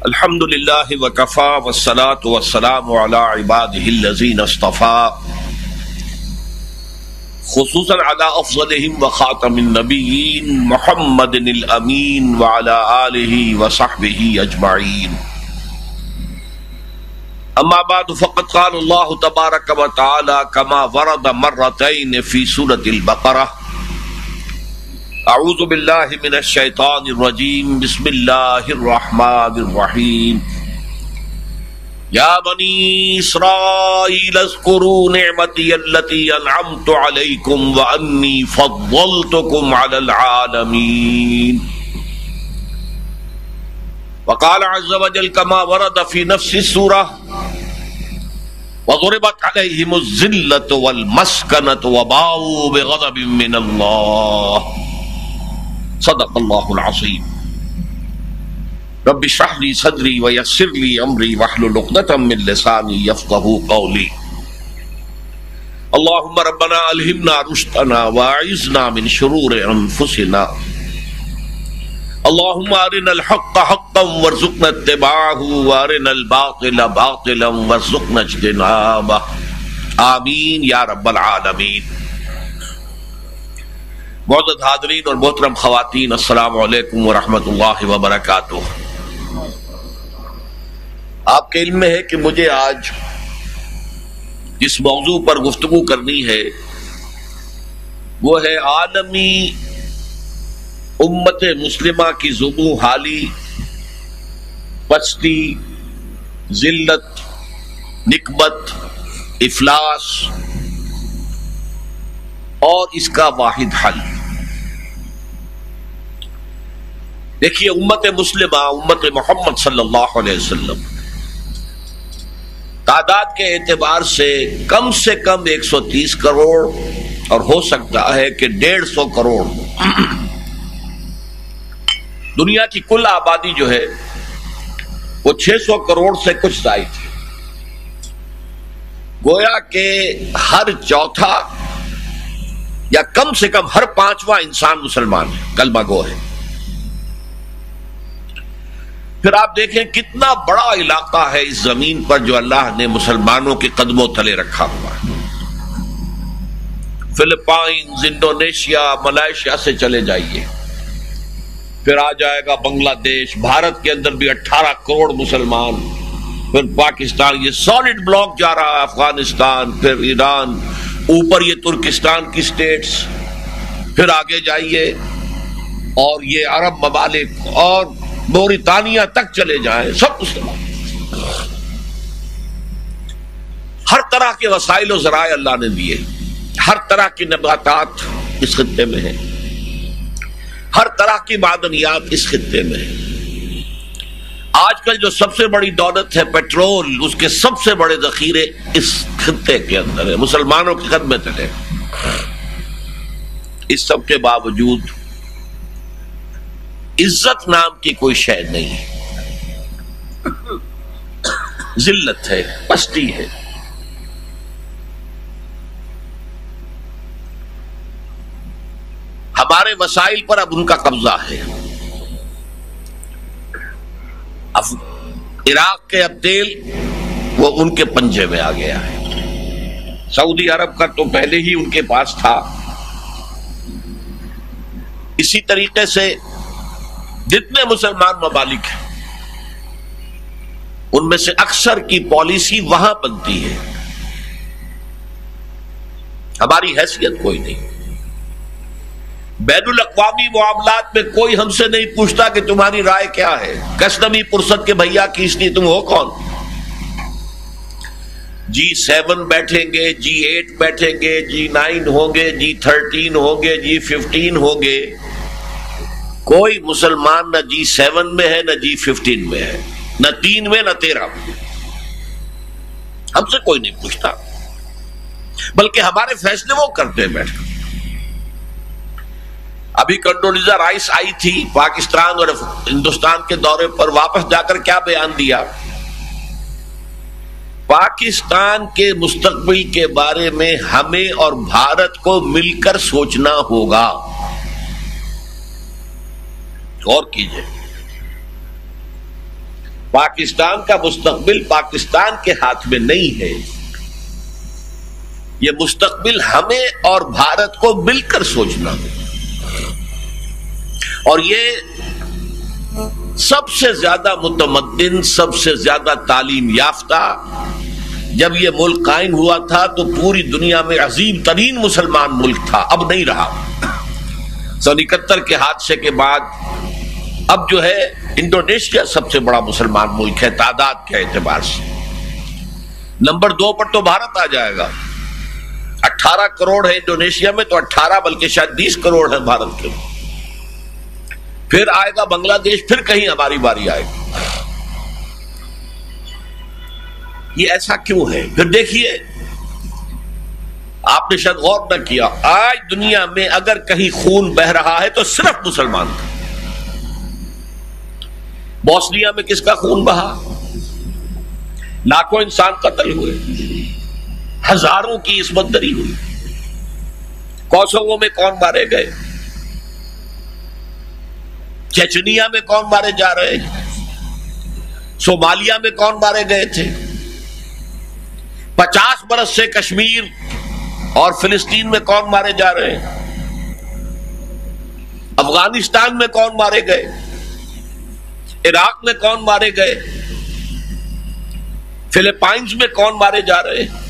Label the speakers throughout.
Speaker 1: الحمد للہ وکفا والصلاة والسلام علی عباده الذین اصطفى خصوصا علی افضلهم وخاتم النبیین محمد الامین وعلی آلہ وصحبہ اجمعین. اما بعد فقد قال اللہ تبارک وتعالی كما ورد مرتين فی سورة البقرہ اعوذ باللہ من الشیطان الرجیم بسم اللہ الرحمن الرحیم یا بنی اسرائیل اذکروا نعمتی التي انعمت علیکم وانی فضلتکم علی العالمین. وقال عز وجل كما ورد في نفس السورة وضربت عليهم الذلة والمسكنة وباءوا بغضب من الله صدق اللہ العظیم. رب اشرح لي صدری ویسر لي امری واحلل عقدۃ من لسانی یفقہوا قولی. اللهم ربنا الہمنا رشدنا واعذنا من شرور انفسنا. اللهم ارنا الحق حقا وارزقنا اتباعه وارنا الباطل باطلا وارزقنا اجتنابه. آمین یا رب العالمین. معزز حاضرین اور محترم خواتین، السلام علیکم ورحمۃ اللہ وبرکاتہ. آپ کے علم میں ہے کہ مجھے آج جس موضوع پر گفتگو کرنی ہے وہ ہے عالمی امت مسلمہ کی ذمو حالی، پستی، ذلت، نکبت، افلاس اور اس کا واحد حل. دیکھیے، امت مسلمہ، امت محمد صلی اللہ علیہ وسلم تعداد کے اعتبار سے کم 130 کروڑ اور ہو سکتا ہے کہ 150 کروڑ دنیا کی کل آبادی جو ہے وہ 600 کروڑ سے کچھ زائد ہے. گویا کہ ہر چوتھا یا کم سے کم ہر 5واں انسان مسلمان ہے، کلمہ گو ہے. پھر آپ دیکھیں کتنا بڑا علاقہ ہے اس زمین پر جو اللہ نے مسلمانوں کے قدموں تلے رکھا ہوا ہے. فلپائنز، انڈونیشیا، ملائیشیا سے چلے جائیے، پھر آ جائے گا بنگلہ دیش، بھارت کے اندر بھی 18 کروڑ مسلمان، پھر پاکستان، یہ سالڈ بلاک جا رہا ہے، افغانستان، پھر ایران، اوپر یہ ترکستان کی سٹیٹس، پھر آگے جائیے اور یہ عرب ممالک اور موریتانیہ تک چلے جائیں، سب مسلمان. ہر طرح کے وسائل و ذرائع اللہ نے دیے، ہر طرح کی نباتات اس خطے میں ہیں، ہر طرح کی معدنیات اس خطے میں ہیں. آج کل جو سب سے بڑی دولت ہے پیٹرول، اس کے سب سے بڑے ذخیرے اس خطے کے اندر ہے، مسلمانوں کے خدمت تلے. اس سب کے باوجود عزت نام کی کوئی شے نہیں ہے، ذلت ہے، پستی ہے. ہمارے وسائل پر اب ان کا قبضہ ہے. عراق کے اب تیل وہ ان کے پنجے میں آ گیا ہے. سعودی عرب کا تو پہلے ہی ان کے پاس تھا. اسی طریقے سے جتنے مسلمان ممالک ہیں ان میں سے اکثر کی پالیسی وہاں بنتی ہے، ہماری حیثیت کوئی نہیں. بین الاقوامی معاملات میں کوئی ہم سے نہیں پوچھتا کہ تمہاری رائے کیا ہے. کسٹمی پرست کے بھیا کھینچنی، تم ہو کون؟ G7 بیٹھیں گے، G8 بیٹھیں گے، G9 ہوں گے، G13 ہوں گے، G15 ہوں گے. کوئی مسلمان نہ G7 میں ہے، نہ G15 میں ہے، نہ 3 میں، نہ 13 میں. ہم سے کوئی نہیں پوچھتا، بلکہ ہمارے فیصلے وہ کرتے ہیں بیٹھ کر. ابھی کنڈولیزا رائس آئی تھی پاکستان اور ہندوستان کے دورے پر، واپس جا کر کیا بیان دیا؟ پاکستان کے مستقبل کے بارے میں ہمیں اور بھارت کو مل کر سوچنا ہوگا. غور کیجئے، پاکستان کا مستقبل پاکستان کے ہاتھ میں نہیں ہے، یہ مستقبل ہمیں اور بھارت کو مل کر سوچنا ہے۔ اور یہ سب سے زیادہ متمدن، سب سے زیادہ تعلیم یافتہ، جب یہ ملک قائم ہوا تھا تو پوری دنیا میں عظیم ترین مسلمان ملک تھا، اب نہیں رہا۔ 1971 کے حادثے کے بعد اب جو ہے انڈونیشیا سب سے بڑا مسلمان ملک ہے تعداد کے اعتبار سے۔ نمبر 2 پر تو بھارت آ جائے گا، 18 کروڑ ہے انڈونیشیا میں، تو 18 بلکہ شاید 20 کروڑ ہے بھارت کے۔ پھر آئے گا بنگلہ دیش، پھر کہیں ہماری باری آئے گی۔ یہ ایسا کیوں ہے؟ پھر دیکھیے، آپ نے شاید غور نہ کیا، آج دنیا میں اگر کہیں خون بہ رہا ہے تو صرف مسلمان کا۔ بوسنیا میں کس کا خون بہا؟ لاکھوں انسان قتل ہوئے، ہزاروں کی عصمت دری ہوئی۔ کوسوو میں کون مارے گئے؟ چیچنیا میں کون مارے جا رہے ہیں؟ صومالیہ میں کون مارے گئے تھے؟ 50 برس سے کشمیر اور فلسطین میں کون مارے جا رہے ہیں؟ افغانستان میں کون مارے گئے؟ عراق میں کون مارے گئے؟ فلپائنز میں کون مارے جا رہے ہیں؟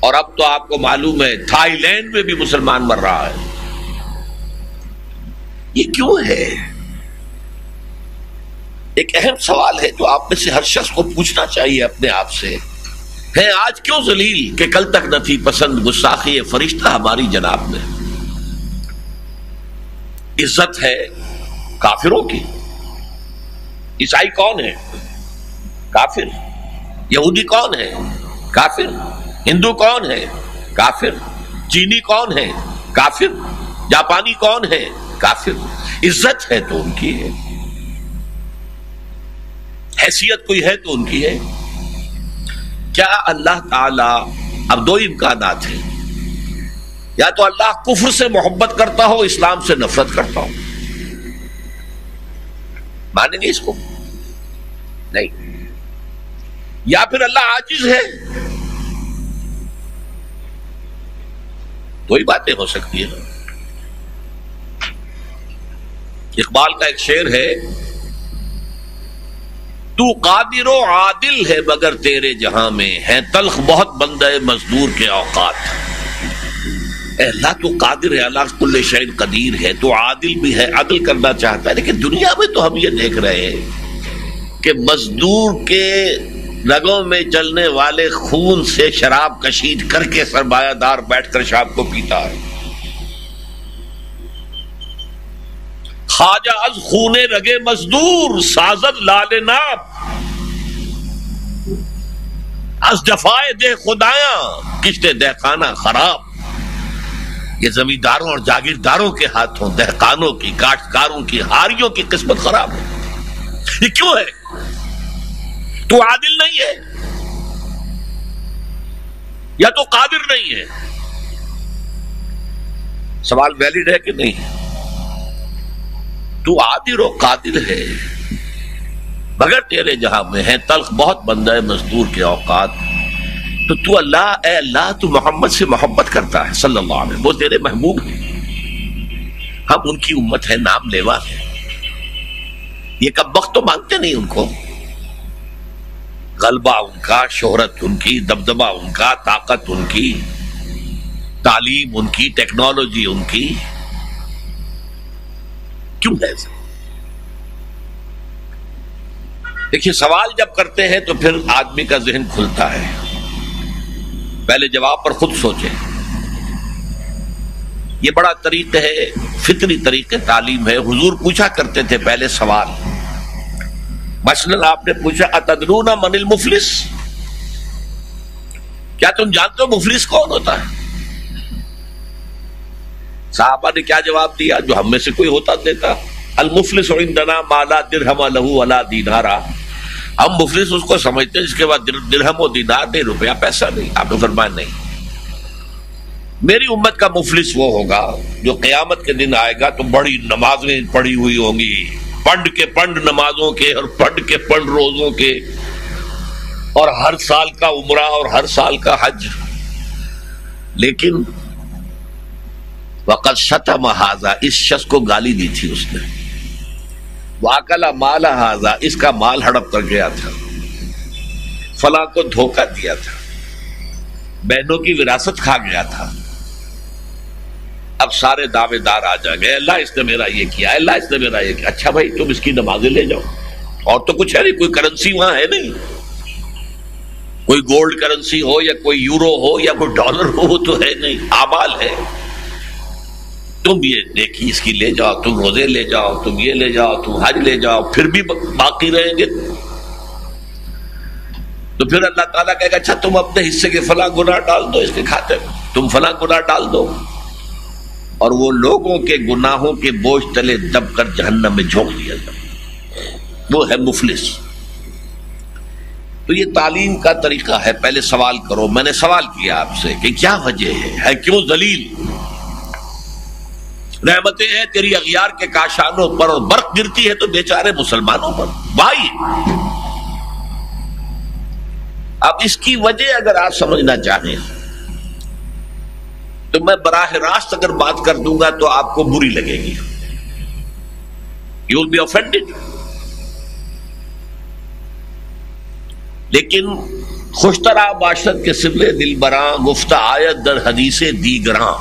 Speaker 1: اور اب تو آپ کو معلوم ہے تھائی لینڈ میں بھی مسلمان مر رہا ہے۔ یہ کیوں ہے؟ ایک اہم سوال ہے جو آپ میں سے ہر شخص کو پوچھنا چاہیے اپنے آپ سے، ہے آج کیوں ذلیل کہ کل تک نہ تھی پسند گستاخی فرشتہ ہماری جناب میں؟ عزت ہے کافروں کی۔ عیسائی کون ہے؟ کافر۔ یہودی کون ہے؟ کافر۔ ہندو کون ہے؟ کافر۔ چینی کون ہے؟ کافر۔ جاپانی کون ہے؟ کافر۔ عزت ہے تو ان کی ہے، حیثیت کوئی ہے تو ان کی ہے۔ کیا اللہ تعالی، اب 2 امکانات ہیں، یا تو اللہ کفر سے محبت کرتا ہو، اسلام سے نفرت کرتا ہو، مانیں گے اس کو؟ نہیں۔ یا پھر اللہ عاجز ہے، 2 ہی باتیں ہو سکتی ہیں۔ اقبال کا ایک شعر ہے، تو قادر و عادل ہے مگر تیرے جہاں میں ہے تلخ بہت بندہ مزدور کے اوقات۔ اے اللہ تو قادر ہے، اللہ کل شیء قدیر ہے، تو عادل بھی ہے، عدل کرنا چاہتا ہے، لیکن دنیا میں تو ہم یہ دیکھ رہے ہیں کہ مزدور کے رگوں میں چلنے والے خون سے شراب کشید کر کے سرمایہ دار بیٹھ کر شام کو پیتا ہے۔ خواجہ از خونے رگے مزدور سازد لال ناب، از جفائے دہ خدایاں کشتے دہقانہ خراب۔ یہ زمینداروں اور جاگیرداروں کے ہاتھوں، دہقانوں کی، کاشتکاروں کی، ہاریوں کی قسمت خراب ہے۔ یہ کیوں ہے؟ تو عادل نہیں ہے، یا تو قادر نہیں ہے؟ سوال ویلڈ ہے کہ نہیں؟ تو عادل و قادر ہے مگر تیرے جہاں میں ہے تلخ بہت بندہ مزدور کے اوقات۔ تو اللہ، اے اللہ تو محمد سے محبت کرتا ہے صلی اللہ علیہ وسلم، وہ تیرے محبوب ہیں، ہم ان کی امت ہے، نام لیوا ہے۔ یہ کب وقت تو مانگتے نہیں ان کو، غلبہ ان کا، شہرت ان کی، دبدبہ ان کا، طاقت ان کی، تعلیم ان کی، ٹیکنالوجی ان کی، کیوں ہے ایسا؟ دیکھیے، سوال جب کرتے ہیں تو پھر آدمی کا ذہن کھلتا ہے، پہلے جواب پر خود سوچیں۔ یہ بڑا طریقہ ہے، فطری طریقہ تعلیم ہے۔ حضور پوچھا کرتے تھے پہلے سوال، مثلاً آپ نے پوچھا اتدرون من المفلس، کیا تم جانتے ہو مفلس کون ہوتا ہے؟ صحابہ نے کیا جواب دیا جو ہم میں سے کوئی ہوتا دیتا؟ المفلس عندنا ما لا درہم لہ ولا دینار، ہم مفلس اس کو سمجھتے ہیں جس کے بعد درہم و دینار نہیں، روپیہ پیسہ نہیں۔ آپ نے فرمایا نہیں، میری امت کا مفلس وہ ہوگا جو قیامت کے دن آئے گا تو بڑی نمازیں پڑھی ہوئی ہوں گی، پنڈ کے پنڈ نمازوں کے اور پنڈ کے پنڈ روزوں کے، اور ہر سال کا عمرہ اور ہر سال کا حج. لیکن وقد شتم ھذا، اس شخص کو گالی دی تھی اس نے. واکل مال ھذا، اس کا مال ہڑپ کر گیا تھا. فلاں کو دھوکہ دیا تھا، بہنوں کی وراثت کھا گیا تھا. اب سارے دعوے دار آ جا گئے، اللہ اس نے میرا یہ کیا، اللہ اس نے میرا یہ کیا. اچھا بھائی تم اس کی نمازیں لے جاؤ، اور تو کچھ ہے نہیں، کوئی کرنسی وہاں ہے نہیں، کوئی گولڈ کرنسی ہو یا کوئی یورو ہو یا کوئی ڈالر ہو، وہ تو ہے نہیں، اعمال ہے. تم یہ دیکھی اس کی لے جاؤ، تم روزے لے جاؤ، تم یہ لے جاؤ، تم حج لے جاؤ، پھر بھی باقی رہیں گے. تو پھر اللہ تعالیٰ کہے گا اچھا تم اپنے حصے کے فلاں گناہ ڈال دو اس کے کھاتے میں، تم فلاں گناہ ڈال دو، اور وہ لوگوں کے گناہوں کے بوجھ تلے دب کر جہنم میں جھونک دیا جائے. وہ ہے مفلس. تو یہ تعلیم کا طریقہ ہے. پہلے سوال کرو. میں نے سوال کیا آپ سے کہ کیا وجہ ہے کیوں ذلیل؟ رحمتیں ہیں تیری اغیار کے کاشانوں پر، اور برق گرتی ہے تو بیچارے مسلمانوں پر. بھائی اب اس کی وجہ اگر آپ سمجھنا چاہیں تو میں براہ راست اگر بات کر دوں گا تو آپ کو بری لگے گی. You will be offended. لیکن خوشترا باشد کے سبلے دل براں، گفتہ آیت در حدیث دیگراں.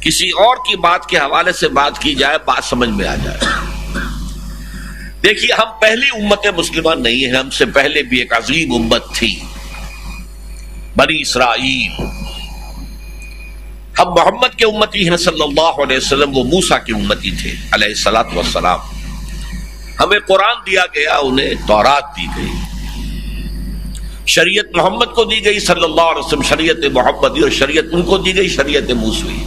Speaker 1: کسی اور کی بات کے حوالے سے بات کی جائے، بات سمجھ میں آ جائے. دیکھیے ہم پہلی امت مسلمہ نہیں ہیں، ہم سے پہلے بھی ایک عظیم امت تھی، بنی اسرائیل. ہم محمد کے امتی ہیں صلی اللہ علیہ وسلم، وہ موسیٰ کے امتی تھے علیہ الصلوۃ والسلام. ہمیں قرآن دیا گیا، انہیں تورات دی گئی. شریعت محمد کو دی گئی صلی اللہ علیہ وسلم، شریعت محمدی، اور شریعت ان کو دی گئی شریعت موسوی.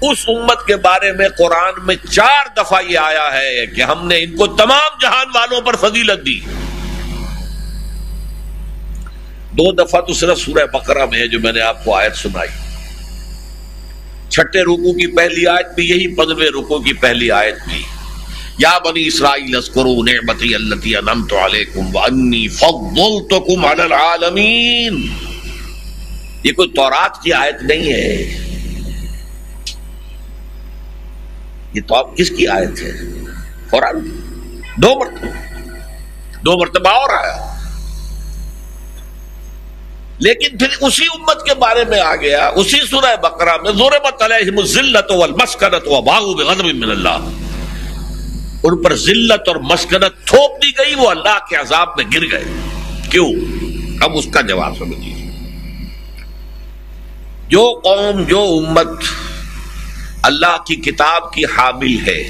Speaker 1: اس امت کے بارے میں قرآن میں 4 دفعہ یہ آیا ہے کہ ہم نے ان کو تمام جہان والوں پر فضیلت دی. 2 دفعہ تو صرف سورہ بقرہ میں ہے جو میں نے آپ کو آیت سنائی. 6 رکوع کی پہلی آیت بھی یہی، 15ویں رکوع کی پہلی آیت بھی. یا بنی اسرائیل اذکروا نعمتی التی انعمت علیکم وانی فضلتکم علی العالمین. یہ کوئی تورات کی آیت نہیں ہے، یہ تو کس کی آیت ہے؟ قرآن. 2 مرتبہ اور آیا. لیکن پھر اسی امت کے بارے میں آ گیا اسی سورہ بقرہ میں، ضربت علیہم الذلۃ والمسکنۃ وباءوا بغضب من اللہ. ان پر ذلت اور مسکنت تھوپ دی گئی، وہ اللہ کے عذاب میں گر گئے. کیوں؟ اب اس کا جواب سمجھیے. جو قوم، جو امت اللہ کی کتاب کی حامل ہے،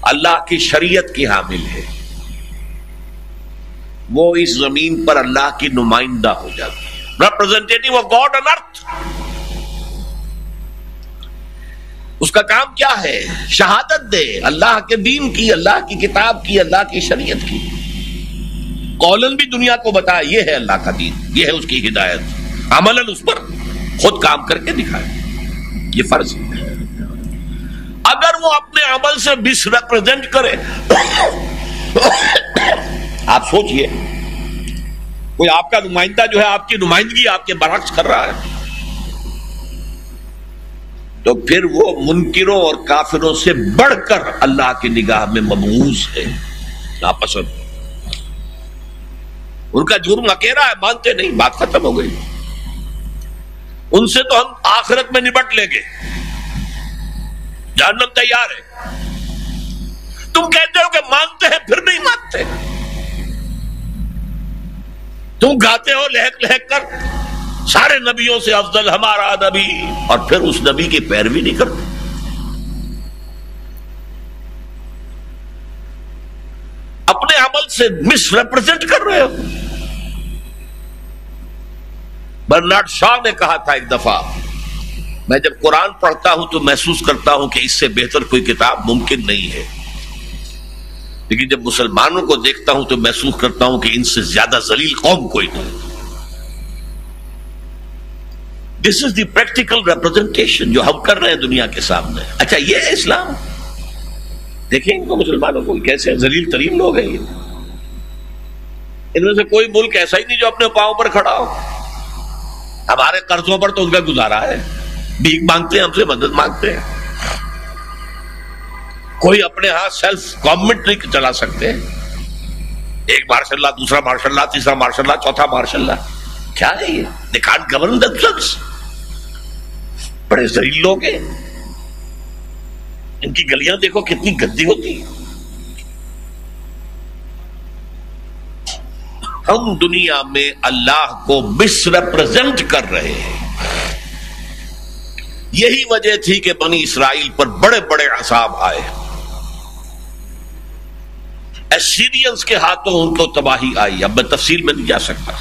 Speaker 1: اللہ کی شریعت کی حامل ہے، وہ اس زمین پر اللہ کی نمائندہ ہو جاتی ہے، ریپرزینٹیٹیو آف گاڈ آن ارتھ. اس کا کام کیا ہے؟ شہادت دے اللہ کے دین کی، اللہ کی کتاب کی، اللہ کی شریعت کی. قولاً بھی دنیا کو بتائے یہ ہے اللہ کا دین، یہ ہے اس کی ہدایت، عملاً اس پر خود کام کر کے دکھائے. یہ فرض ہے. اگر وہ اپنے عمل سے مس ریپرزینٹ کرے، آپ سوچئے کوئی آپ کا نمائندہ جو ہے آپ کی نمائندگی آپ کے برعکس کر رہا ہے، تو پھر وہ منکروں اور کافروں سے بڑھ کر اللہ کی نگاہ میں مبغوض ہے، ناپسند. ان کا جرم اکیلا ہے، مانتے نہیں، بات ختم ہو گئی. ان سے تو ہم آخرت میں نبٹ لیں گے، جہنم تیار ہے. تم کہتے ہو کہ مانتے ہیں، پھر نہیں مانتے. تم گاتے ہو لہک لہک کر سارے نبیوں سے افضل ہمارا نبی، اور پھر اس نبی کی پیروی نہیں کرتے. اپنے عمل سے مس ریپرزینٹ کر رہے ہو. برنارڈ شاہ نے کہا تھا ایک دفعہ، میں جب قرآن پڑھتا ہوں تو محسوس کرتا ہوں کہ اس سے بہتر کوئی کتاب ممکن نہیں ہے، لیکن جب مسلمانوں کو دیکھتا ہوں تو محسوس کرتا ہوں کہ ان سے زیادہ ذلیل قوم کوئی نہیں. دس از دی پریکٹیکل ریپرزنٹیشن جو ہم کر رہے ہیں دنیا کے سامنے. اچھا یہ ہے اسلام. دیکھیں ان کو مسلمانوں کو کیسے ذلیل ترین لوگ ہیں. ان میں سے کوئی ملک ایسا ہی نہیں جو اپنے پاؤں پر کھڑا ہو. ہمارے قرضوں پر تو ان کا گزارا ہے, بھیک مانگتے ہیں, ہم سے مدد مانگتے ہیں. کوئی اپنے ہاں سیلف گورنمنٹ نہیں چلا سکتے. ایک مارشاء اللہ, دوسرا مارشاء اللہ, تیسرا مارشاء اللہ, چوتھا مارشاء اللہ. کیا ہے یہ؟ They can't govern themselves. بڑے ذلیل لوگ ہیں. ان کی گلیاں دیکھو کتنی گندی ہوتی ہیں. ہم دنیا میں اللہ کو مس ریپرزینٹ کر رہے ہیں. یہی وجہ تھی کہ بنی اسرائیل پر بڑے بڑے عذاب آئے. ایسیرینز کے ہاتھوں ان کو تباہی آئی. اب میں تفصیل میں نہیں جا سکتا.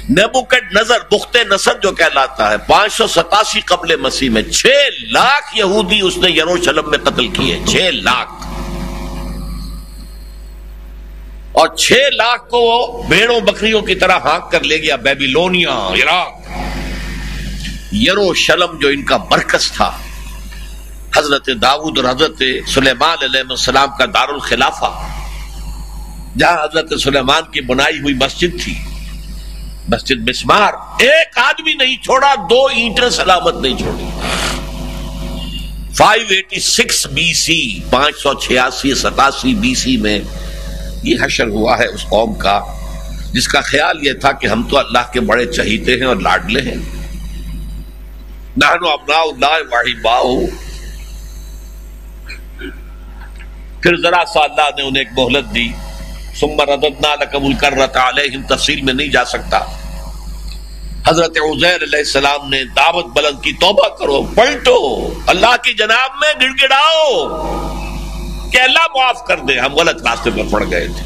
Speaker 1: نیبوکڈ بخت نصر جو کہلاتا ہے 587 قبل مسیح میں 6 لاکھ یہودی اس نے یروشلم میں قتل کیے. 6 لاکھ. اور 6 لاکھ کو وہ بھیڑوں بکریوں کی طرح ہانک کر لے گیا بیبیلونیا, عراق. یروشلم جو ان کا مرکز تھا, حضرت داؤد اور حضرت سلیمان علیہ السلام کا دارالخلافہ, جہاں حضرت سلیمان کی بنائی ہوئی مسجد تھی, مسجد مسمار, ایک آدمی نہیں چھوڑا, 2 اینٹیں سلامت نہیں چھوڑی. 586 بی سی 586-87 بی سی میں یہ حشر ہوا ہے اس قوم کا جس کا خیال یہ تھا کہ ہم تو اللہ کے بڑے چہیتے ہیں اور لاڈلے ہیں. نحن ابناء اللہ واحباؤ. پھر ذرا سا اللہ نے انہیں ایک مہلت دی. ثم رددنا لك الكرة عليهم, تفصیل میں نہیں جا سکتا. حضرت عزیر علیہ السلام نے دعوت بلند کی, توبہ کرو, پلٹو, اللہ کی جناب میں گڑ گڑاؤ کہ اللہ معاف کر دے, ہم غلط راستے پر پڑ گئے تھے.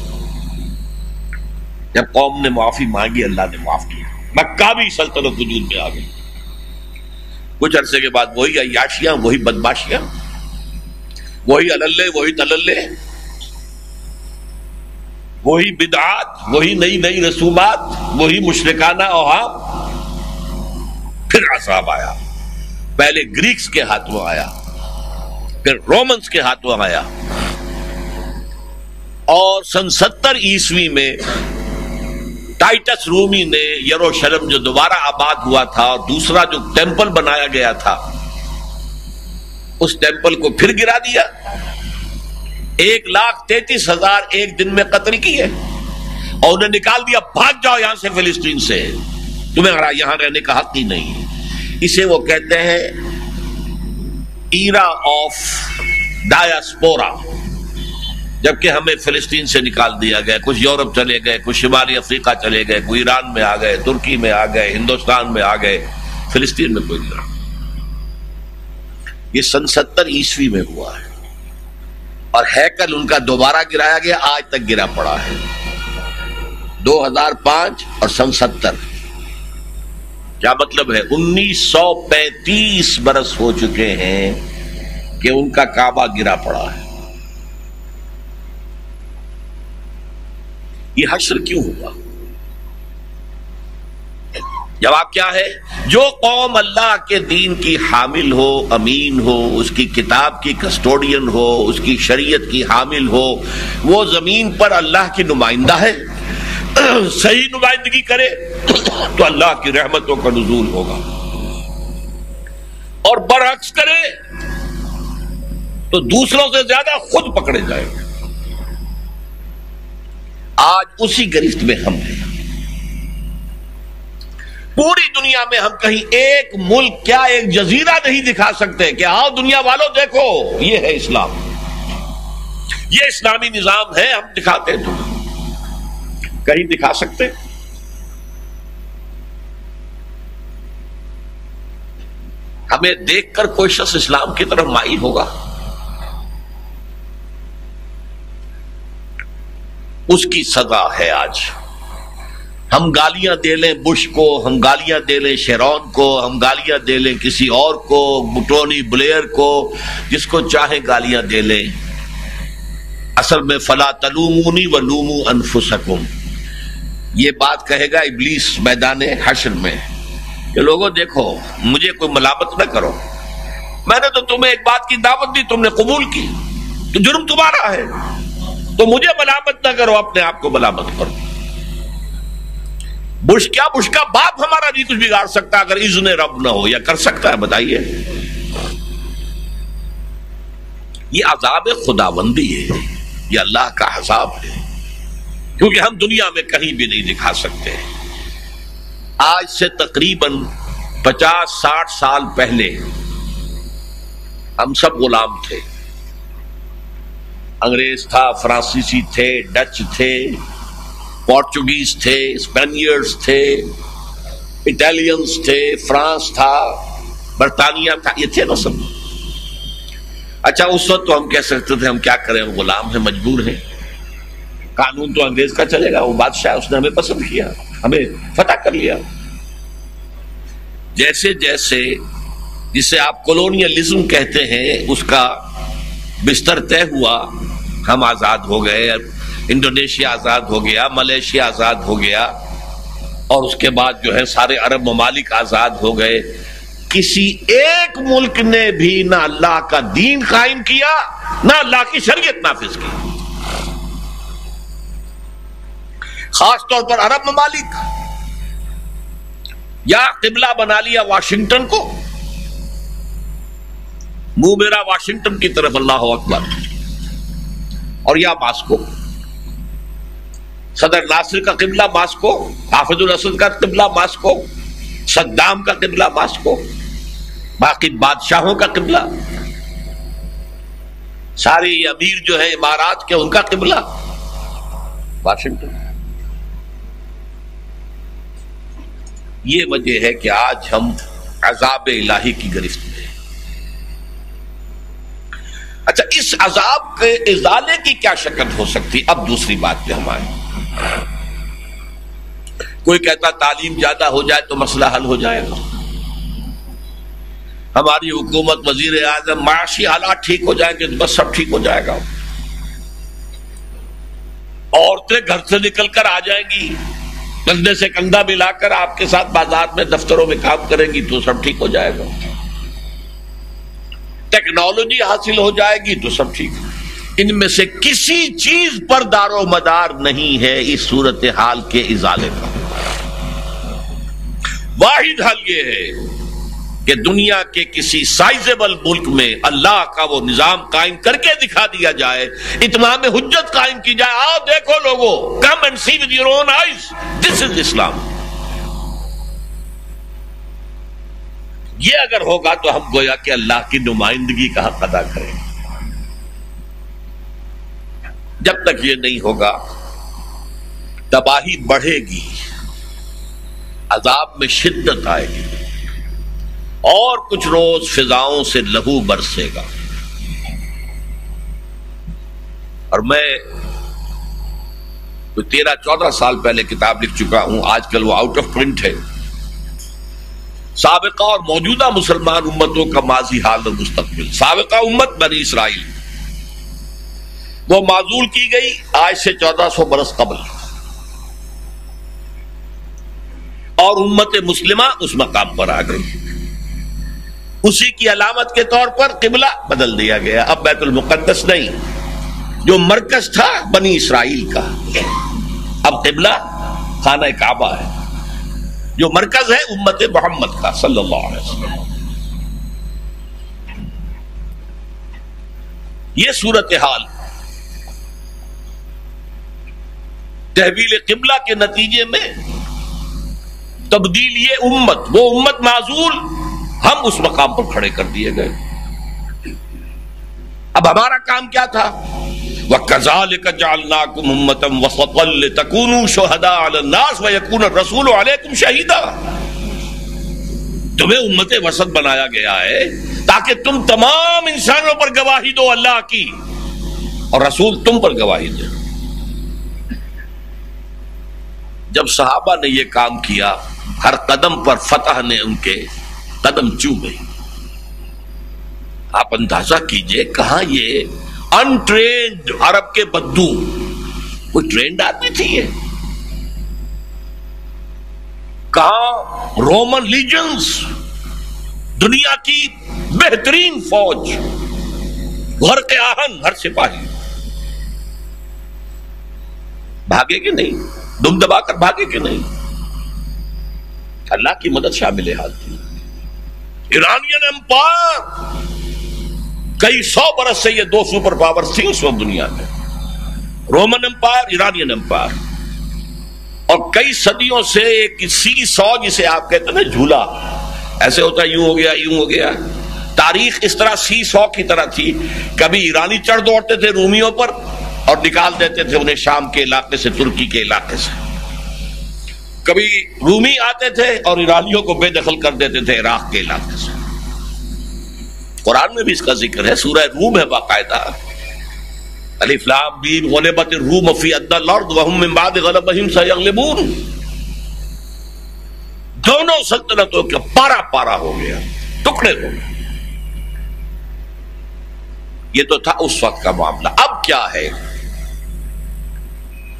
Speaker 1: جب قوم نے معافی مانگی اللہ نے معاف کیا. مکہ بھی سلطنت وجود میں آ گئی. کچھ عرصے کے بعد وہی عیاشیاں, وہی بدماشیاں, وہی اللے, وہی تللے, وہی بدعات, وہی نئی نئی رسومات, وہی مشرکانہ اوہام. پھر عذاب آیا. پہلے گریکس کے ہاتھوں آیا, پھر رومنز کے ہاتھوں آیا, اور سن 70 عیسوی میں ٹائٹس رومی نے یروشلم جو دوبارہ آباد ہوا تھا اور دوسرا جو ٹیمپل بنایا گیا تھا اس ٹیمپل کو پھر گرا دیا. 1,33,000 ایک دن میں قتل کیے اور انہیں نکال دیا, بھاگ جاؤ یہاں سے فلسطین سے, تمہیں یہاں رہنے کا حق ہی نہیں. اسے وہ کہتے ہیں ایرا آف ڈایاسپورا. جبکہ ہمیں فلسطین سے نکال دیا گیا, کچھ یورپ چلے گئے, کچھ شمالی افریقہ چلے گئے, کوئی ایران میں آ گئے, ترکی میں آ گئے, ہندوستان میں آ گئے, فلسطین میں کوئی نہیں رہا. یہ سن 70 عیسوی میں ہوا ہے اور ہیکل ان کا دوبارہ گرایا گیا, آج تک گرا پڑا ہے. 2005 اور سن 70. کیا مطلب ہے؟ 1935 برس ہو چکے ہیں کہ ان کا کعبہ گرا پڑا ہے. یہ حشر کیوں ہوا؟ جواب کیا ہے؟ جو قوم اللہ کے دین کی حامل ہو, امین ہو, اس کی کتاب کی کسٹوڈین ہو, اس کی شریعت کی حامل ہو, وہ زمین پر اللہ کی نمائندہ ہے. صحیح نمائندگی کرے تو اللہ کی رحمتوں کا نزول ہوگا, اور برعکس کرے تو دوسروں سے زیادہ خود پکڑے جائیں گے. آج اسی گرفت میں ہم ہیں. پوری دنیا میں ہم کہیں ایک ملک کیا ایک جزیرہ نہیں دکھا سکتے کہ آؤ دنیا والوں دیکھو یہ ہے اسلام, یہ اسلامی نظام ہے. ہم دکھاتے تو کہیں دکھا سکتے؟ ہمیں دیکھ کر کوئی شخص اسلام کی طرف مائل ہوگا؟ اس کی سزا ہے آج. ہم گالیاں دے لیں بش کو, ہم گالیاں دے لیں شیرون کو, ہم گالیاں دے لیں کسی اور کو, ٹونی بلیئر کو, جس کو چاہے گالیاں دے لیں. اصل میں فلا تلومونی ولوموا انفسکم, یہ بات کہے گا ابلیس میدان حشر میں. کہ لوگوں دیکھو مجھے کوئی ملامت نہ کرو، میں نے تو تمہیں ایک بات کی دعوت دی، تم نے قبول کی، تو جرم تمہارا ہے، تو مجھے ملامت نہ کرو، اپنے آپ کو ملامت کرو۔ بش کا باپ ہمارا نہیں کچھ بگاڑ سکتا اگر اذن رب نہ ہو، یا کر سکتا ہے؟ بتائیے۔ یہ عذاب خداوندی ہے، یہ اللہ کا عذاب ہے، کیونکہ ہم دنیا میں کہیں بھی نہیں دکھا سکتے۔ آج سے تقریباً 50-60 سال پہلے ہم سب غلام تھے، انگریز تھا، فرانسیسی تھے، ڈچ تھے، پورچوگیز تھے، اسپینیئرز تھے، اٹالینز تھے، فرانس تھا، برطانیہ تھا، یہ تھے نا سب۔ اچھا اس وقت تو ہم کہہ سکتے تھے ہم کیا کریں، ہم غلام ہیں، مجبور ہیں، قانون تو انگریز کا چلے گا، وہ بادشاہ اس نے ہمیں پسند کیا، ہمیں فتح کر لیا۔ جیسے جیسے جسے آپ کولونیلزم کہتے ہیں اس کا بستر طے ہوا، ہم آزاد ہو گئے، انڈونیشیا آزاد ہو گیا، ملیشیا آزاد ہو گیا، اور اس کے بعد جو ہے سارے عرب ممالک آزاد ہو گئے، کسی ایک ملک نے بھی نہ اللہ کا دین قائم کیا نہ اللہ کی شریعت نافذ کی، خاص طور پر عرب ممالک۔ یا قبلہ بنا لیا واشنگٹن کو، منہ میرا واشنگٹن کی طرف، اللہ اکبر، اور یا ماسکو، صدر ناصر کا قبلہ ماسکو، حافظ الاسد کا قبلہ ماسکو، صدام کا قبلہ ماسکو، باقی بادشاہوں کا قبلہ، سارے امیر جو ہے امارات کے ان کا قبلہ واشنگٹن۔ یہ وجہ ہے کہ آج ہم عذاب الہی کی گرفت میں ہیں۔ اچھا اس عذاب کے ازالے کی کیا شکل ہو سکتی؟ اب دوسری بات پہ ہم آئے۔ کوئی کہتا تعلیم زیادہ ہو جائے تو مسئلہ حل ہو جائے گا، ہماری حکومت، وزیر اعظم، معاشی حالات ٹھیک ہو جائیں گے تو بس سب ٹھیک ہو جائے گا، عورتیں گھر سے نکل کر آ جائیں گی، کندھے سے کندھا ملا کر آپ کے ساتھ بازار میں، دفتروں میں کام کریں گی تو سب ٹھیک ہو جائے گا، ٹیکنالوجی حاصل ہو جائے گی تو سب ٹھیک ہے۔ ان میں سے کسی چیز پر دار و مدار نہیں ہے اس صورتحال کے ازالے کا۔ واحد حل یہ ہے کہ دنیا کے کسی سائزیبل ملک میں اللہ کا وہ نظام قائم کر کے دکھا دیا جائے، اتمام حجت قائم کی جائے، آؤ دیکھو لوگو، come and see with your own eyes, this is Islam. یہ اگر ہوگا تو ہم گویا کہ اللہ کی نمائندگی کا حق ادا کریں گے۔ جب تک یہ نہیں ہوگا تباہی بڑھے گی، عذاب میں شدت آئے گی، اور کچھ روز فضاؤں سے لہو برسے گا۔ اور میں 13-14 سال پہلے کتاب لکھ چکا ہوں، آج کل وہ آؤٹ آف پرنٹ ہے، سابقہ اور موجودہ مسلمان امتوں کا ماضی، حال اور مستقبل۔ سابقہ امت بنی اسرائیل، وہ معزول کی گئی آج سے 1400 برس قبل، اور امت مسلمہ اس مقام پر آ گئی، اسی کی علامت کے طور پر قبلہ بدل دیا گیا، اب بیت المقدس نہیں، جو مرکز تھا بنی اسرائیل کا، اب قبلہ خانہ کعبہ ہے، جو مرکز ہے امت محمد کا صلی اللہ علیہ وسلم۔ یہ صورتحال تحویل قبلہ کے نتیجے میں تبدیل، یہ امت، وہ امت معزول، ہم اس مقام پر کھڑے کر دیے گئے۔ اب ہمارا کام کیا تھا؟ وَكَذَلِكَ جَعَلْنَاكُمْ أُمَّةً وَسَطًا لِتَكُونُوا شُهَدَاءَ عَلَى النَّاسِ وَيَكُونَ الرَّسُولُ عَلَيْكُمْ شَهِيدًا۔ تمہیں امت وسط بنایا گیا ہے تاکہ تم تمام انسانوں پر گواہی دو اللہ کی، اور رسول تم پر گواہی دے۔ جب صحابہ نے یہ کام کیا، ہر قدم پر فتح نے ان کے قدم چومے۔ آپ اندازہ کیجئے کہاں یہ انٹرینڈ عرب کے بدو، کوئی ٹرینڈ آدمی تھی یہ؟ کہاں رومن لیجنز، دنیا کی بہترین فوج، غرق آہن ہر سپاہی، بھاگے کہ نہیں؟ دم دبا کر بھاگے کہ نہیں؟ اللہ کی مدد شامل حال تھی۔ ایرانین امپائر، کئی سو برس سے یہ دو سپر پاورز تھی اس وقت دنیا میں، رومن امپائر، ایرانین امپائر، اور کئی صدیوں سے ایک سی سو جسے آپ کہتے ہیں نا جھولا، ایسے ہوتا ہے یوں ہو گیا یوں ہو گیا، تاریخ اس طرح سی سو کی طرح تھی۔ کبھی ایرانی چڑھ دوڑتے تھے رومیوں پر اور نکال دیتے تھے انہیں شام کے علاقے سے، ترکی کے علاقے سے، کبھی رومی آتے تھے اور ایرانیوں کو بے دخل کر دیتے تھے عراق کے علاقے سے۔ قرآن میں بھی اس کا ذکر ہے، سورہ روم ہے باقاعدہ، الف لام میم غلبت الروم فی ادنی الارض وهم من بعد غلبہم سیغلبون۔ دونوں سلطنتوں کا پارا پارا ہو گیا، ٹکڑے ہو گئے۔ یہ تو تھا اس وقت کا معاملہ۔ اب کیا ہے؟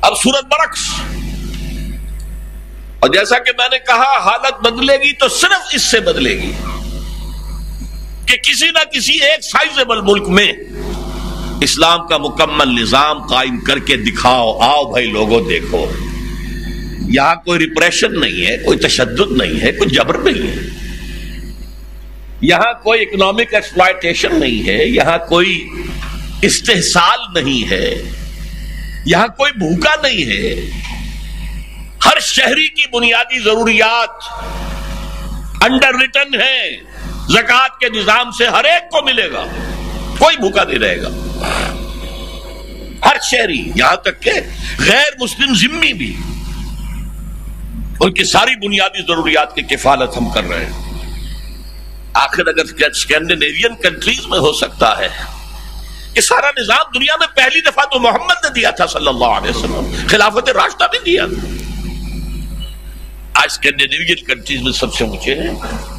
Speaker 1: اب صورت برعکس، اور جیسا کہ میں نے کہا حالت بدلے گی تو صرف اس سے بدلے گی کہ کسی نہ کسی ایک سائزبل ملک میں اسلام کا مکمل نظام قائم کر کے دکھاؤ۔ آؤ بھائی لوگوں دیکھو، یہاں کوئی ریپریشن نہیں ہے، کوئی تشدد نہیں ہے، کوئی جبر نہیں ہے، یہاں کوئی اکنامک ایکسپلائٹیشن نہیں ہے، یہاں کوئی استحصال نہیں ہے، یہاں کوئی بھوکا نہیں ہے، ہر شہری کی بنیادی ضروریات انڈر ریٹن ہیں، زکوٰۃ کے نظام سے ہر ایک کو ملے گا، کوئی بھوکا نہیں رہے گا، ہر شہری، یہاں تک کہ غیر مسلم ذمہ بھی، ان کی ساری بنیادی ضروریات کی کفالت ہم کر رہے ہیں۔ آخر اگر اسکینڈینیوین کنٹریز میں ہو سکتا ہے، یہ سارا نظام دنیا میں پہلی دفعہ تو محمد نے دیا تھا صلی اللہ علیہ وسلم، خلافت راشدہ بھی دیا تھا۔ آج اسکینڈینیوین کنٹریز میں سب سے اونچے ہیں،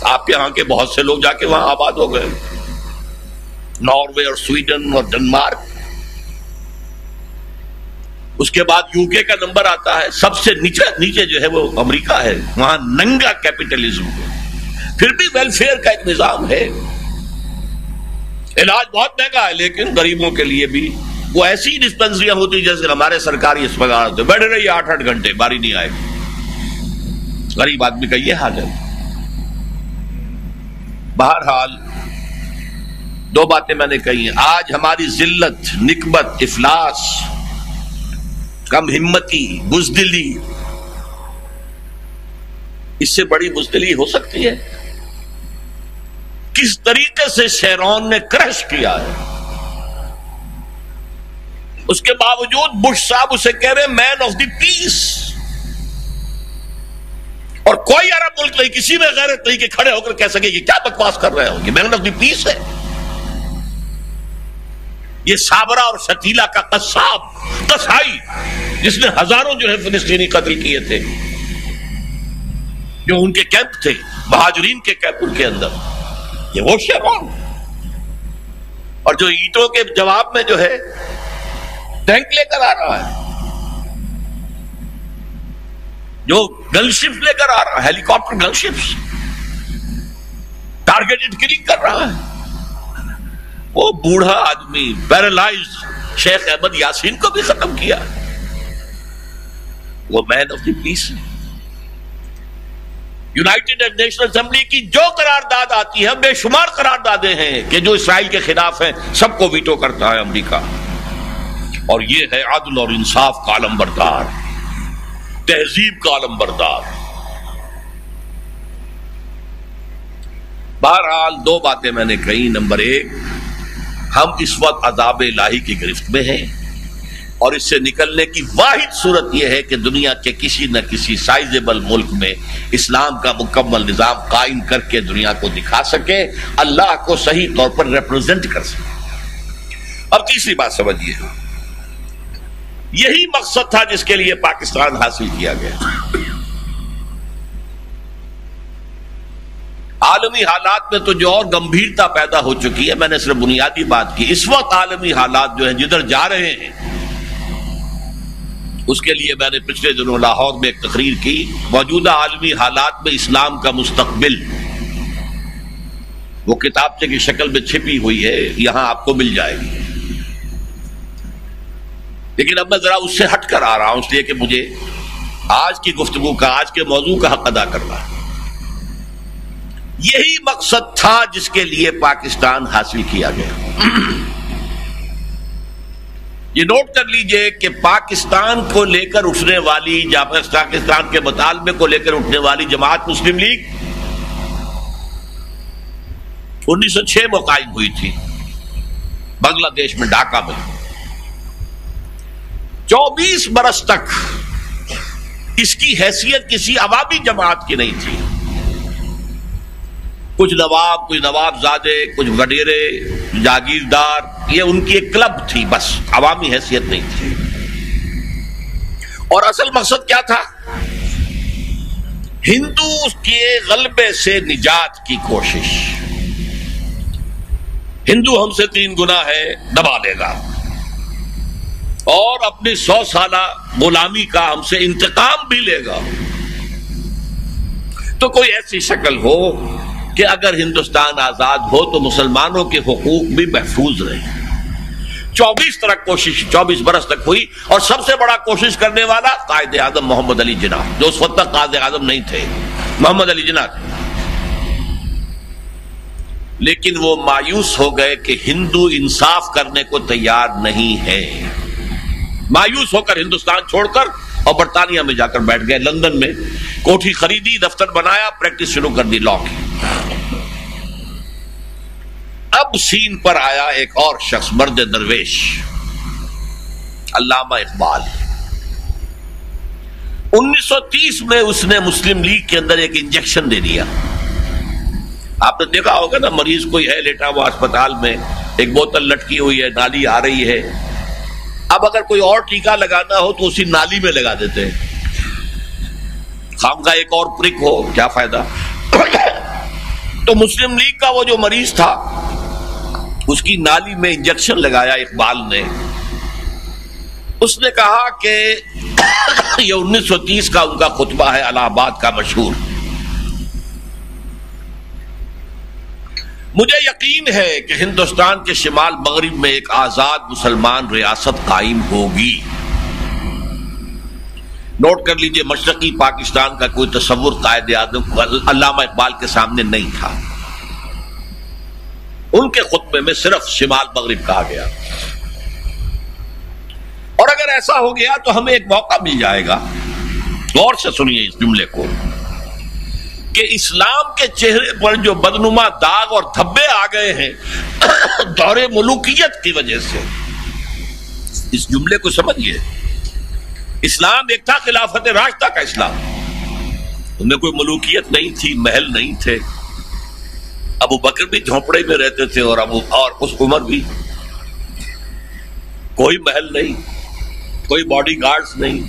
Speaker 1: آپ کے ہاں کے بہت سے لوگ جا کے وہاں آباد ہو گئے، ناروے اور سویڈن اور ڈنمارک، اس کے بعد یو کے کا نمبر آتا ہے، سب سے نیچے جو ہے وہ امریکہ ہے، وہاں ننگا کیپٹلزم ہے، پھر بھی ویلفیئر کا ایک نظام ہے، علاج بہت مہنگا ہے لیکن غریبوں کے لیے بھی وہ ایسی ڈسپنسریاں ہوتی جیسے ہمارے سرکاری اسپتال ہوتے، بیٹھے رہیے 8-8 گھنٹے، باری نہیں آئے گی۔ غریب آدمی کا یہ حال ہے۔ بہرحال دو باتیں میں نے کہی ہیں، آج ہماری ذلت، نکبت، افلاس، کم ہمتی، بزدلی، اس سے بڑی بزدلی ہو سکتی ہے؟ کس طریقے سے شیرون نے کرش کیا ہے، اس کے باوجود بش صاحب اسے کہہ رہے مین آف دی پیس، اور کوئی عرب ملک نہیں، کسی میں غیرت نہیں کہ کھڑے ہو کر کہہ سکے کہ کیا بکواس کر رہے ہو، یہ مین آف دی پیس ہے۔ یہ صابرہ اور شتیلہ کا قصاب، قصائی، جس نے ہزاروں جو ہے فلسطینی قتل کیے تھے، جو ان کے کیمپ تھے، مہاجرین کے کیمپ ان کے اندر، یہ وہ شیرون، اور جو اینٹوں کے جواب میں جو ہے ٹینک لے کر آ رہا ہے، جو گن شپ لے کر آ رہا ہے، ہیلی کاپٹر گن شپس، ٹارگیٹڈ کلنگ کر رہا ہے، وہ بوڑھا آدمی پیرالائز شیخ احمد یاسین کو بھی ختم کیا، وہ مین آف دی پیس ہے۔ یونائٹڈ نیشنل اسمبلی کی جو قرارداد آتی ہے، بے شمار قراردادیں ہیں کہ جو اسرائیل کے خلاف ہیں، سب کو ویٹو کرتا ہے امریکہ، اور یہ ہے عدل اور انصاف کا علم بردار، تہذیب کا علم بردار۔ بہرحال دو باتیں میں نے کہی، نمبر ایک، ہم اس وقت عذاب الہی کی گرفت میں ہیں، اور اس سے نکلنے کی واحد صورت یہ ہے کہ دنیا کے کسی نہ کسی سائزبل ملک میں اسلام کا مکمل نظام قائم کر کے دنیا کو دکھا سکے، اللہ کو صحیح طور پر ریپرزینٹ کر سکے۔ اب تیسری بات سمجھیے، یہی مقصد تھا جس کے لیے پاکستان حاصل کیا گیا۔ عالمی حالات میں تو جو اور گمبھیرتا پیدا ہو چکی ہے، میں نے صرف بنیادی بات کی، اس وقت عالمی حالات جو ہیں جدھر جا رہے ہیں، اس کے لیے میں نے پچھلے دنوں لاہور میں ایک تقریر کی، موجودہ عالمی حالات میں اسلام کا مستقبل، وہ کتابچے کی شکل میں چھپی ہوئی ہے، یہاں آپ کو مل جائے گی۔ لیکن اب میں ذرا اس سے ہٹ کر آ رہا ہوں، اس لیے کہ مجھے آج کی گفتگو کا، آج کے موضوع کا حق ادا کرنا ہے۔ یہی مقصد تھا جس کے لیے پاکستان حاصل کیا گیا۔ یہ نوٹ کر لیجئے کہ پاکستان کو لے کر اٹھنے والی، پاکستان کے مطالبے کو لے کر اٹھنے والی جماعت مسلم لیگ 1906 میں قائم ہوئی تھی بنگلہ دیش میں، ڈھاکہ میں۔ 24 برس تک اس کی حیثیت کسی عوامی جماعت کی نہیں تھی۔ کچھ نواب، کچھ نواب زادے، کچھ وڈیرے، جاگیردار، یہ ان کی ایک کلب تھی، بس عوامی حیثیت نہیں تھی۔ اور اصل مقصد کیا تھا؟ ہندو کے غلبے سے نجات کی کوشش۔ ہندو ہم سے 3 گنا ہے، دبا لے گا، اور اپنی 100 سالہ غلامی کا ہم سے انتقام بھی لے گا۔ تو کوئی ایسی شکل ہو کہ اگر ہندوستان آزاد ہو تو مسلمانوں کے حقوق بھی محفوظ رہے۔ 24 برس تک ہوئی، اور سب سے بڑا کوشش کرنے والا قائد اعظم محمد علی جناح، جو اس وقت تک قائد اعظم نہیں تھے، محمد علی جناح تھے۔ لیکن وہ مایوس ہو گئے کہ ہندو انصاف کرنے کو تیار نہیں ہے۔ مایوس ہو کر ہندوستان چھوڑ کر اور برطانیہ میں جا کر بیٹھ گئے، لندن میں کوٹھی خریدی، دفتر بنایا، پریکٹس شروع کر دی لاء کی۔ اب سین پر آیا ایک اور شخص، مرد درویش، علامہ اقبال۔ 1930 میں اس نے مسلم لیگ کے اندر ایک انجیکشن دے دیا۔ آپ نے دیکھا ہوگا نا، مریض کوئی ہے لیٹا ہوا اسپتال میں، ایک بوتل لٹکی ہوئی ہے، نالی آ رہی ہے، اب اگر کوئی اور ٹیکا لگانا ہو تو اسی نالی میں لگا دیتے ہیں، خامخواہ ایک اور پرک ہو، کیا فائدہ۔ تو مسلم لیگ کا وہ جو مریض تھا، اس کی نالی میں انجیکشن لگایا اقبال نے۔ اس نے کہا کہ یہ 1930 کا ان کا خطبہ ہے، الہ آباد کا مشہور، مجھے یقین ہے کہ ہندوستان کے شمال مغرب میں ایک آزاد مسلمان ریاست قائم ہوگی۔ نوٹ کر لیجئے، مشرقی پاکستان کا کوئی تصور قائد اعظم علامہ اقبال کے سامنے نہیں تھا۔ ان کے خطبے میں صرف شمال مغرب کہا گیا۔ اور اگر ایسا ہو گیا تو ہمیں ایک موقع مل جائے گا، غور سے سنیے اس جملے کو، کہ اسلام کے چہرے پر جو بدنما داغ اور دھبے آ گئے ہیں دور ملوکیت کی وجہ سے، اس جملے کو سمجھیے، اسلام ایک تھا خلافت راشدہ کا اسلام، ان میں کوئی ملوکیت نہیں تھی، محل نہیں تھے، ابو بکر بھی جھونپڑے میں رہتے تھے، اور اس عمر بھی کوئی محل نہیں، کوئی باڈی گارڈز نہیں،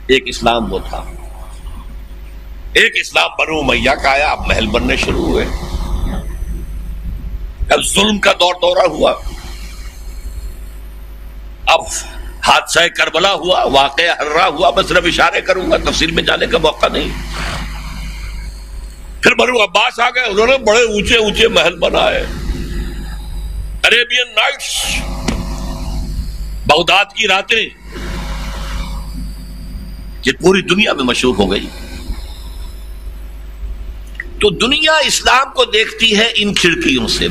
Speaker 1: ایک اسلام وہ تھا۔ ایک اسلام بنو امیہ کا آیا، اب محل بننے شروع ہوئے، اب ظلم کا دورہ ہوا، اب حادثہ کربلا ہوا، واقعہ ہررا ہوا، میں صرف اشارے کروں گا، تفصیل میں جانے کا موقع نہیں۔ پھر بنو عباس آ گئے، انہوں نے بڑے اونچے اونچے محل بنائے، عربین نائٹس، بغداد کی راتیں، یہ پوری دنیا میں مشہور ہو گئی۔ تو دنیا اسلام کو دیکھتی ہے ان کھڑکیوں سے۔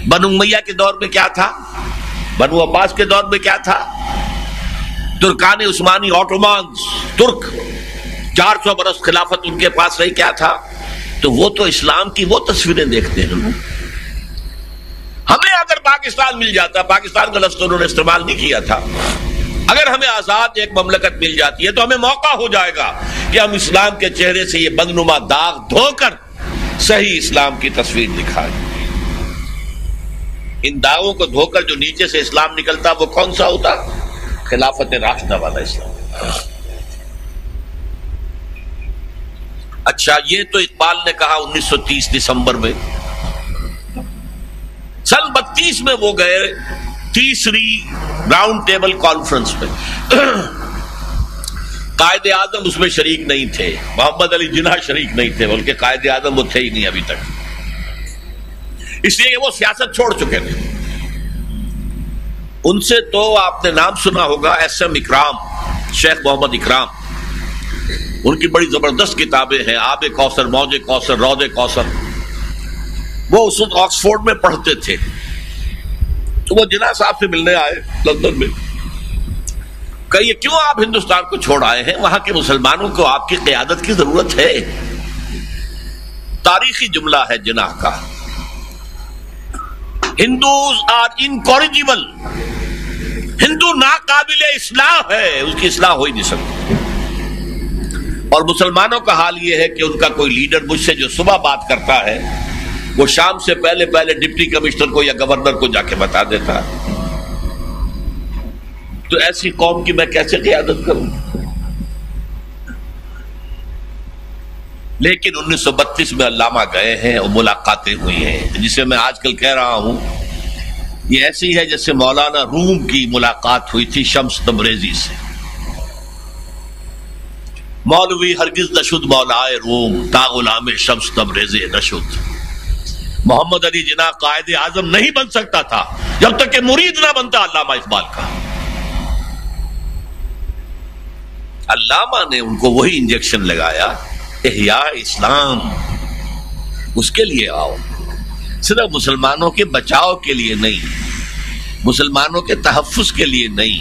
Speaker 1: بنو امیہ کے دور میں کیا تھا، بنو عباس کے دور میں کیا تھا، ترکان عثمانی، آٹومانز، ترک، 400 برس خلافت ان کے پاس رہی، کیا تھا؟ تو وہ تو اسلام کی وہ تصویریں دیکھتے ہیں۔ ہمیں اگر پاکستان مل جاتا، پاکستان کا لفظ انہوں نے استعمال نہیں کیا تھا، اگر ہمیں آزاد ایک مملکت مل جاتی ہے تو ہمیں موقع ہو جائے گا کہ ہم اسلام کے چہرے سے یہ بدنما داغ دھو کر صحیح اسلام کی تصویر دکھائیں۔ ان داغوں کو دھو کر جو نیچے سے اسلام نکلتا وہ کون سا ہوتا؟ خلافت راشدہ والا اسلام۔ اچھا، یہ تو اقبال نے کہا 1930 دسمبر میں۔ سن 32 میں وہ گئے تیسری راؤنڈ ٹیبل کانفرنس میں قائد اعظم اس میں شریک نہیں تھے، محمد علی جناح شریک نہیں تھے، بلکہ قائد اعظم وہ تھے ہی نہیں ابھی تک، اس لیے کہ وہ سیاست چھوڑ چکے تھے۔ ان سے تو آپ نے نام سنا ہوگا ایس ایم اکرام، شیخ محمد اکرام، ان کی بڑی زبردست کتابیں ہیں، آب کوثر، موج کوثر، رود کوثر۔ وہ اس وقت آکسفورڈ میں پڑھتے تھے، تو وہ جناح صاحب سے ملنے آئے لندن میں، کہیے کیوں آپ ہندوستان کو چھوڑ آئے ہیں، وہاں کے مسلمانوں کو آپ کی قیادت کی ضرورت ہے۔ تاریخی جملہ ہے جناح کا، ہندوز آر انکورجیبل، ہندو ناقابل اصلاح ہے، اس کی اصلاح ہو ہی نہیں سکتی۔ اور مسلمانوں کا حال یہ ہے کہ ان کا کوئی لیڈر مجھ سے جو صبح بات کرتا ہے وہ شام سے پہلے ڈپٹی کمشنر کو یا گورنر کو جا کے بتا دیتا ہے، تو ایسی قوم کی میں کیسے قیادت کروں؟ لیکن 1932 میں علامہ گئے ہیں اور ملاقاتیں ہوئی ہیں، جسے میں آج کل کہہ رہا ہوں یہ ایسی ہے جیسے مولانا روم کی ملاقات ہوئی تھی شمس تبریزی سے۔ مولوی ہرگز نشد مولائے روم، تا غلام شمس تبریزی نشد۔ محمد علی جناح قائد اعظم نہیں بن سکتا تھا جب تک کہ مرید نہ بنتا علامہ اقبال کا۔ علامہ نے ان کو وہی انجیکشن لگایا، احیاء اسلام، اس کے لیے آؤ، صرف مسلمانوں کے بچاؤ کے لیے نہیں، مسلمانوں کے تحفظ کے لیے نہیں،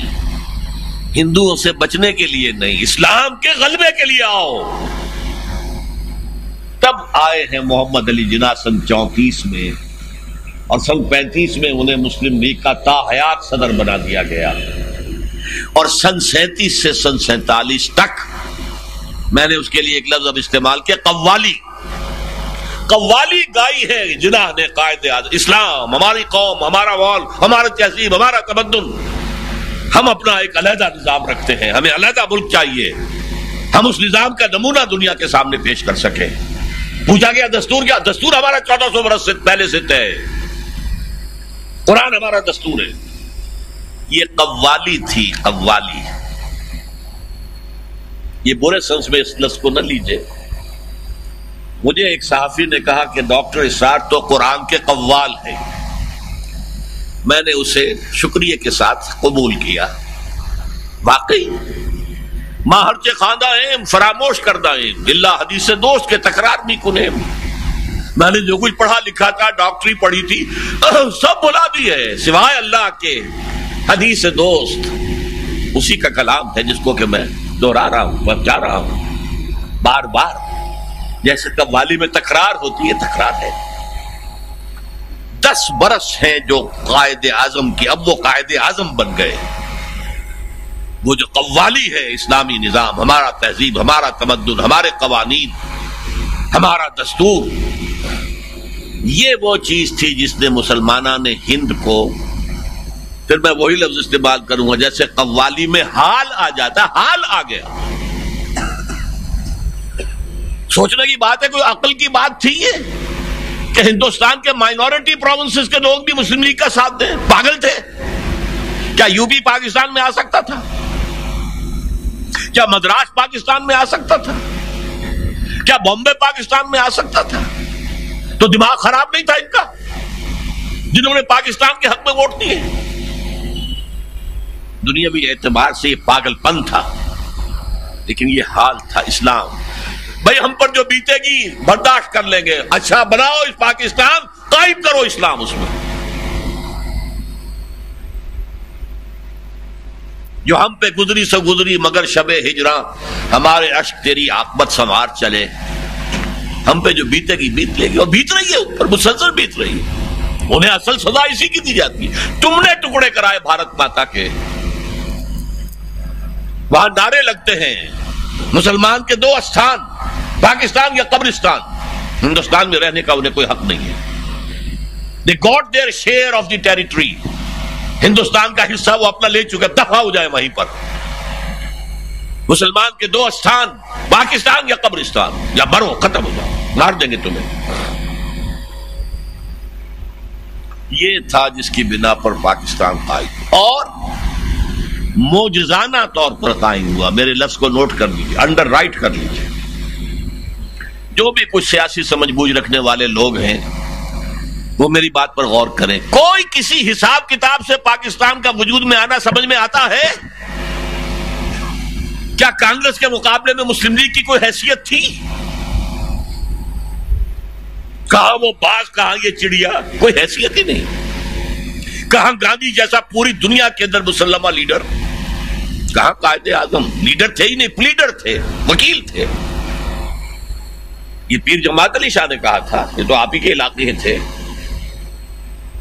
Speaker 1: ہندوؤں سے بچنے کے لیے نہیں، اسلام کے غلبے کے لیے آؤ۔ تب آئے ہیں محمد علی جناح سن 34 میں، اور سن 35 میں انہیں مسلم لیگ کا تا حیات صدر بنا دیا گیا، اور سن 37 سے سن 47 تک میں نے اس کے لیے ایک لفظ اب استعمال کیا، قوالی گائی ہے جناح نے قائد اعظم، اسلام ہماری قوم، ہمارا وال، ہمارا تہذیب، ہمارا تمدن، ہم اپنا ایک علیحدہ نظام رکھتے ہیں، ہمیں علیحدہ ملک چاہیے، ہم اس نظام کا نمونہ دنیا کے سامنے پیش کر سکیں۔ پوچھا گیا دستور کیا؟ دستور ہمارا 1400 برس سے پہلے سے طے ہے، قرآن ہمارا دستور ہے۔ یہ قوالی تھی، قوالی، یہ برے سنس میں اس لفظ کو نہ لیجئے۔ مجھے ایک صحافی نے کہا کہ ڈاکٹر اسرار تو قرآن کے قوال ہیں، میں نے اسے شکریہ کے ساتھ قبول کیا، واقعی ماں ہرچے خواندہ ہیں فراموش کردہ ہیں، اللہ حدیث دوست کے تکرار بھی کنیں، میں نے جو کچھ پڑھا لکھا تھا، ڈاکٹری پڑھی تھی، سب بھلا دی ہے سوائے اللہ کے حدیث دوست، اسی کا کلام ہے جس کو کہ میں دہرا رہا ہوں، بتا رہا ہوں بار بار، جیسے قوالی میں تکرار ہوتی ہے، تکرار ہے۔ 10 برس ہیں جو قائد اعظم کی، اب وہ قائد اعظم بن گئے۔ وہ جو قوالی ہے، اسلامی نظام، ہمارا تہذیب، ہمارا تمدن، ہمارے قوانین، ہمارا دستور، یہ وہ چیز تھی جس نے مسلمانہ نے ہند کو، پھر میں وہی لفظ استعمال کروں گا جیسے قوالی میں حال آ جاتا، حال آ گیا۔ سوچنے کی بات ہے، کوئی عقل کی بات تھی یہ کہ ہندوستان کے مائنورٹی پروونسز کے لوگ بھی مسلم لیگ کا ساتھ دیں؟ پاگل تھے کیا؟ یو پی پاکستان میں آ سکتا تھا کیا؟ مدراس پاکستان میں آ سکتا تھا کیا؟ بامبے پاکستان میں آ سکتا تھا؟ تو دماغ خراب نہیں تھا ان کا جنہوں نے پاکستان کے حق میں ووٹ دیے؟ دنیاوی اعتبار سے یہ پاگل پن تھا، لیکن یہ حال تھا اسلام۔ بھائی ہم پر جو بیتے گی برداشت کر لیں گے، اچھا بناؤ اس پاکستان، قائم کرو اسلام اس میں۔ جو ہم پہ گزری سو گزری مگر شب ہجراں، ہمارے اشک تیری عاقبت سنوار چلے۔ ہم پہ جو بیتے گی بیت لے گی، اور بیت رہی ہے، اوپر مسلسل بیت رہی ہے۔ انہیں اصل سزا اسی کی دی جاتی ہے۔ تم نے ٹکڑے کرائے بھارت ماتا کے، وہاں نعرے لگتے ہیں مسلمان کے 2 استھان، پاکستان یا قبرستان، ہندوستان میں رہنے کا انہیں کوئی حق نہیں ہے۔ They got their share of the territory، Hindustan کا حصہ وہ اپنا لے چکے، دفع ہو جائے وہیں پر۔ مسلمان کے 2 استھان، پاکستان یا قبرستان، یا مرو ختم ہو جاؤ، مار دیں گے تمہیں۔ یہ تھا جس کی بنا پر پاکستان قائم اور معجزانہ طور پر قائم ہوا. میرے لفظ کو نوٹ کر لیجیے, انڈر رائٹ کر لیجیے. جو بھی کچھ سیاسی سمجھ بوجھ رکھنے والے لوگ ہیں وہ میری بات پر غور کریں. کوئی کسی حساب کتاب سے پاکستان کا وجود میں آنا سمجھ میں آتا ہے؟ کیا کانگریس کے مقابلے میں مسلم لیگ کی کوئی حیثیت تھی؟ کہاں وہ باز, کہاں یہ چڑیا, کوئی حیثیت ہی نہیں. کہاں گاندھی جیسا پوری دنیا کے اندر مسلمہ لیڈر, کہاں قائد اعظم. لیڈر تھے ہی نہیں, پلیڈر تھے, وکیل تھے. یہ پیر جماعت علی شاہ نے کہا تھا, یہ تو آپ ہی کے علاقے تھے.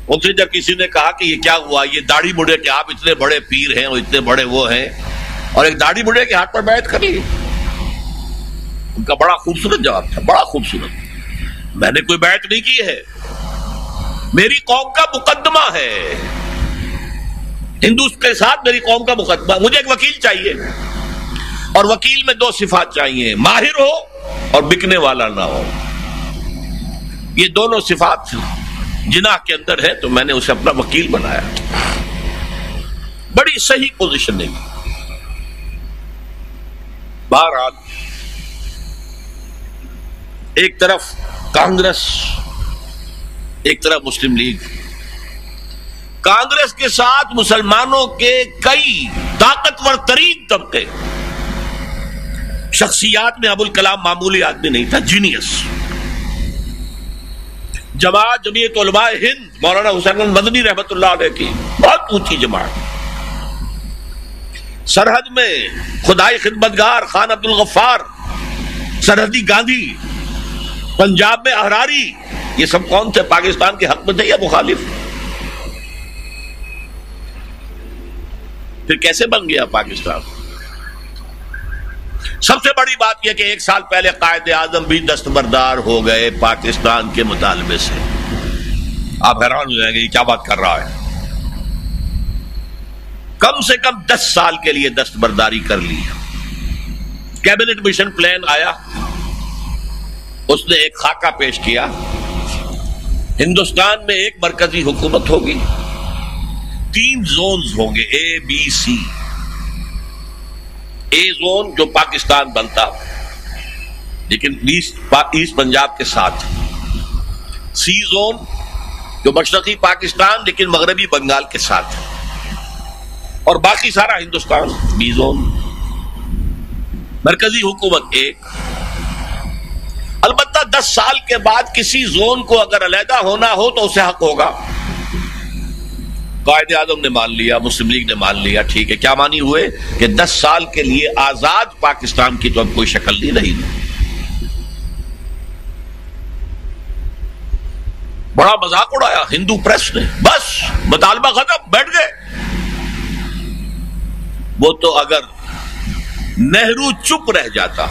Speaker 1: ان سے جب کسی نے کہا کہ یہ کیا ہوا, یہ داڑھی بڑھے کہ آپ اتنے بڑے پیر ہیں اور اتنے بڑے وہ ہیں, اور ایک داڑھی بڑھے کے ہاتھ پر بیعت کر لی. ان کا بڑا خوبصورت جواب تھا, بڑا خوبصورت. میں نے کوئی بیعت نہیں کی ہے, میری قوم کا مقدمہ ہے, ہندوز کے ساتھ میری قوم کا مقدمہ. مجھے ایک وکیل چاہیے, اور وکیل میں 2 صفات چاہیے, ماہر ہو اور بکنے والا نہ ہو. یہ دونوں صفات جناح کے اندر ہے, تو میں نے اسے اپنا وکیل بنایا. بڑی صحیح پوزیشننگ. بہرحال ایک طرف کانگریس, ایک طرف مسلم لیگ. کانگریس کے ساتھ مسلمانوں کے کئی طاقتور ترین طبقے. شخصیات میں ابوالکلام معمولی آدمی نہیں تھا, جینیس. جماعت جمعیت علماء ہند مولانا حسین مدنی رحمت اللہ علیہ کی بہت اونچی جماعت. سرحد میں خدائی خدمتگار خان عبد الغفار, سرحدی گاندھی, پنجاب میں احراری. یہ سب کون تھے؟ پاکستان کے حق میں تھے یا مخالف؟ پھر کیسے بن گیا پاکستان؟ سب سے بڑی بات یہ کہ 1 سال پہلے قائد اعظم بھی دستبردار ہو گئے پاکستان کے مطالبے سے. آپ حیران ہو جائیں گے یہ کیا بات کر رہا ہے. کم سے کم 10 سال کے لیے دستبرداری کر لی. کیبنٹ مشن پلان آیا, اس نے ایک خاکہ پیش کیا. ہندوستان میں ایک مرکزی حکومت ہوگی, 3 زونز ہوں گے, اے بی سی. اے زون جو پاکستان بنتا لیکن ایسٹ پنجاب کے ساتھ, سی زون جو مشرقی پاکستان لیکن مغربی بنگال کے ساتھ, اور باقی سارا ہندوستان بی زون. مرکزی حکومت ایک. البتہ 10 سال کے بعد کسی زون کو اگر علیحدہ ہونا ہو تو اسے حق ہوگا. قائد اعظم نے مان لیا, مسلم لیگ نے مان لیا, ٹھیک ہے. کیا مانی ہوئے کہ 10 سال کے لیے آزاد پاکستان کی تو اب کوئی شکل نہیں رہی. بڑا مذاق اڑایا ہندو پریس نے, بس مطالبہ ختم, بیٹھ گئے. وہ تو اگر نہرو چپ رہ جاتا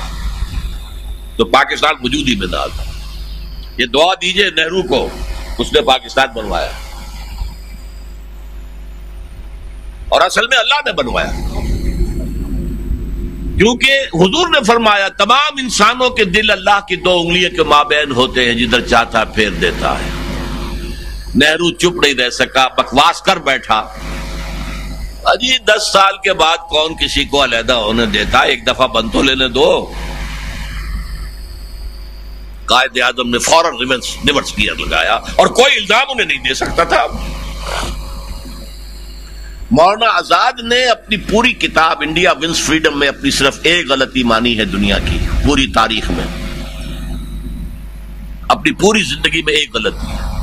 Speaker 1: تو پاکستان وجود ہی میں نہ آتا. یہ دعا دیجئے نہرو کو, اس نے پاکستان بنوایا, اور اصل میں اللہ نے بنوایا. کیونکہ حضور نے فرمایا تمام انسانوں کے دل اللہ کی 2 انگلیوں کے مابین ہوتے ہیں, جدھر چاہتا پھیر دیتا ہے. نہرو چپ نہیں رہ سکا, بکواس کر بیٹھا. اجی 10 سال کے بعد کون کسی کو علیحدہ ہونے دیتا, ایک دفعہ بند تو لینے دو. قائد اعظم نے فوراً ریورس گیئر لگایا, اور کوئی الزام انہیں نہیں دے سکتا تھا. مولانا آزاد نے اپنی پوری کتاب انڈیا ونز فریڈم میں اپنی صرف ایک غلطی مانی ہے دنیا کی پوری تاریخ میں, اپنی پوری زندگی میں ایک غلطی ہے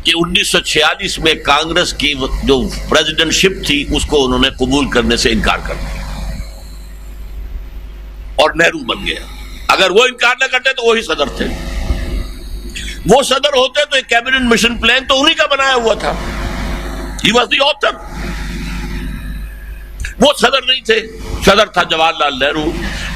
Speaker 1: کہ 1946 میں کانگریس کی جو پریزیڈنٹ شپ تھی اس کو انہوں نے قبول کرنے سے انکار کر دیا اور نہرو بن گیا. اگر وہ انکار نہ کرتے تو وہی صدر تھے. وہ صدر ہوتے تو ایک کیبنٹ مشن پلان تو انہی کا بنایا ہوا تھا. He was the author. وہ صدر نہیں تھے, صدر تھا جواہر لال نہرو.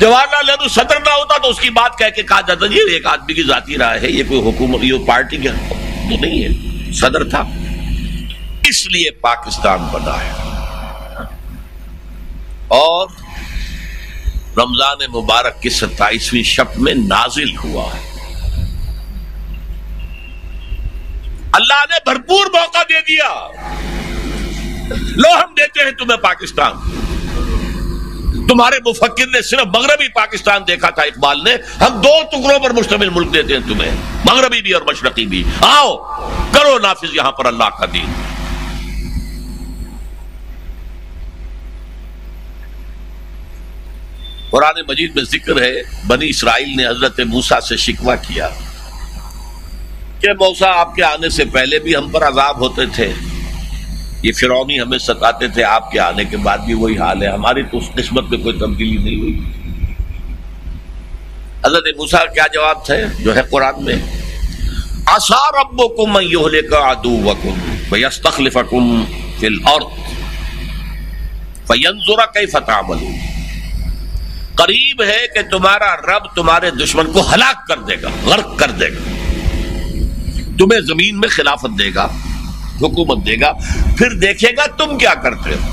Speaker 1: جواہر لال نہرو صدر نہ ہوتا تو اس کی بات کہہ کے کہا جاتا یہ ایک آدمی کی ذاتی رائے ہے, یہ کوئی حکومت یہ پارٹی کا تو نہیں ہے, صدر تھا. اس لیے پاکستان بنا ہے. اور رمضان مبارک کی 27ویں شب میں نازل ہوا ہے. اللہ نے بھرپور موقع دے دیا، لو ہم دیتے ہیں تمہیں پاکستان. تمہارے مفکر نے صرف مغربی پاکستان دیکھا تھا، اقبال نے. ہم 2 ٹکڑوں پر مشتمل ملک دیتے ہیں تمہیں، مغربی بھی اور مشرقی بھی. آؤ کرو نافذ یہاں پر اللہ کا دین. قرآن مجید میں ذکر ہے بنی اسرائیل نے حضرت موسیٰ سے شکوہ کیا کہ موسیٰ آپ کے آنے سے پہلے بھی ہم پر عذاب ہوتے تھے، یہ فرعونی ہمیں ستاتے تھے، آپ کے آنے کے بعد بھی وہی حال ہے، ہماری تو اس قسمت میں کوئی تبدیلی نہیں ہوئی. حضرت موسیٰ کیا جواب تھے جو ہے قرآن میں؟ عَسَىٰ رَبُّكُمْ أَن يُهْلِكَ عَدُوَّكُمْ وَيَسْتَخْلِفَكُمْ فِي الْأَرْضِ فَيَنظُرَ كَيْفَ تَعْمَلُونَ. قریب ہے کہ تمہارا رب تمہارے دشمن کو ہلاک کر دے گا، غرق کر دے گا، تمہیں زمین میں خلافت دے گا، حکومت دے گا، پھر دیکھے گا تم کیا کرتے ہو.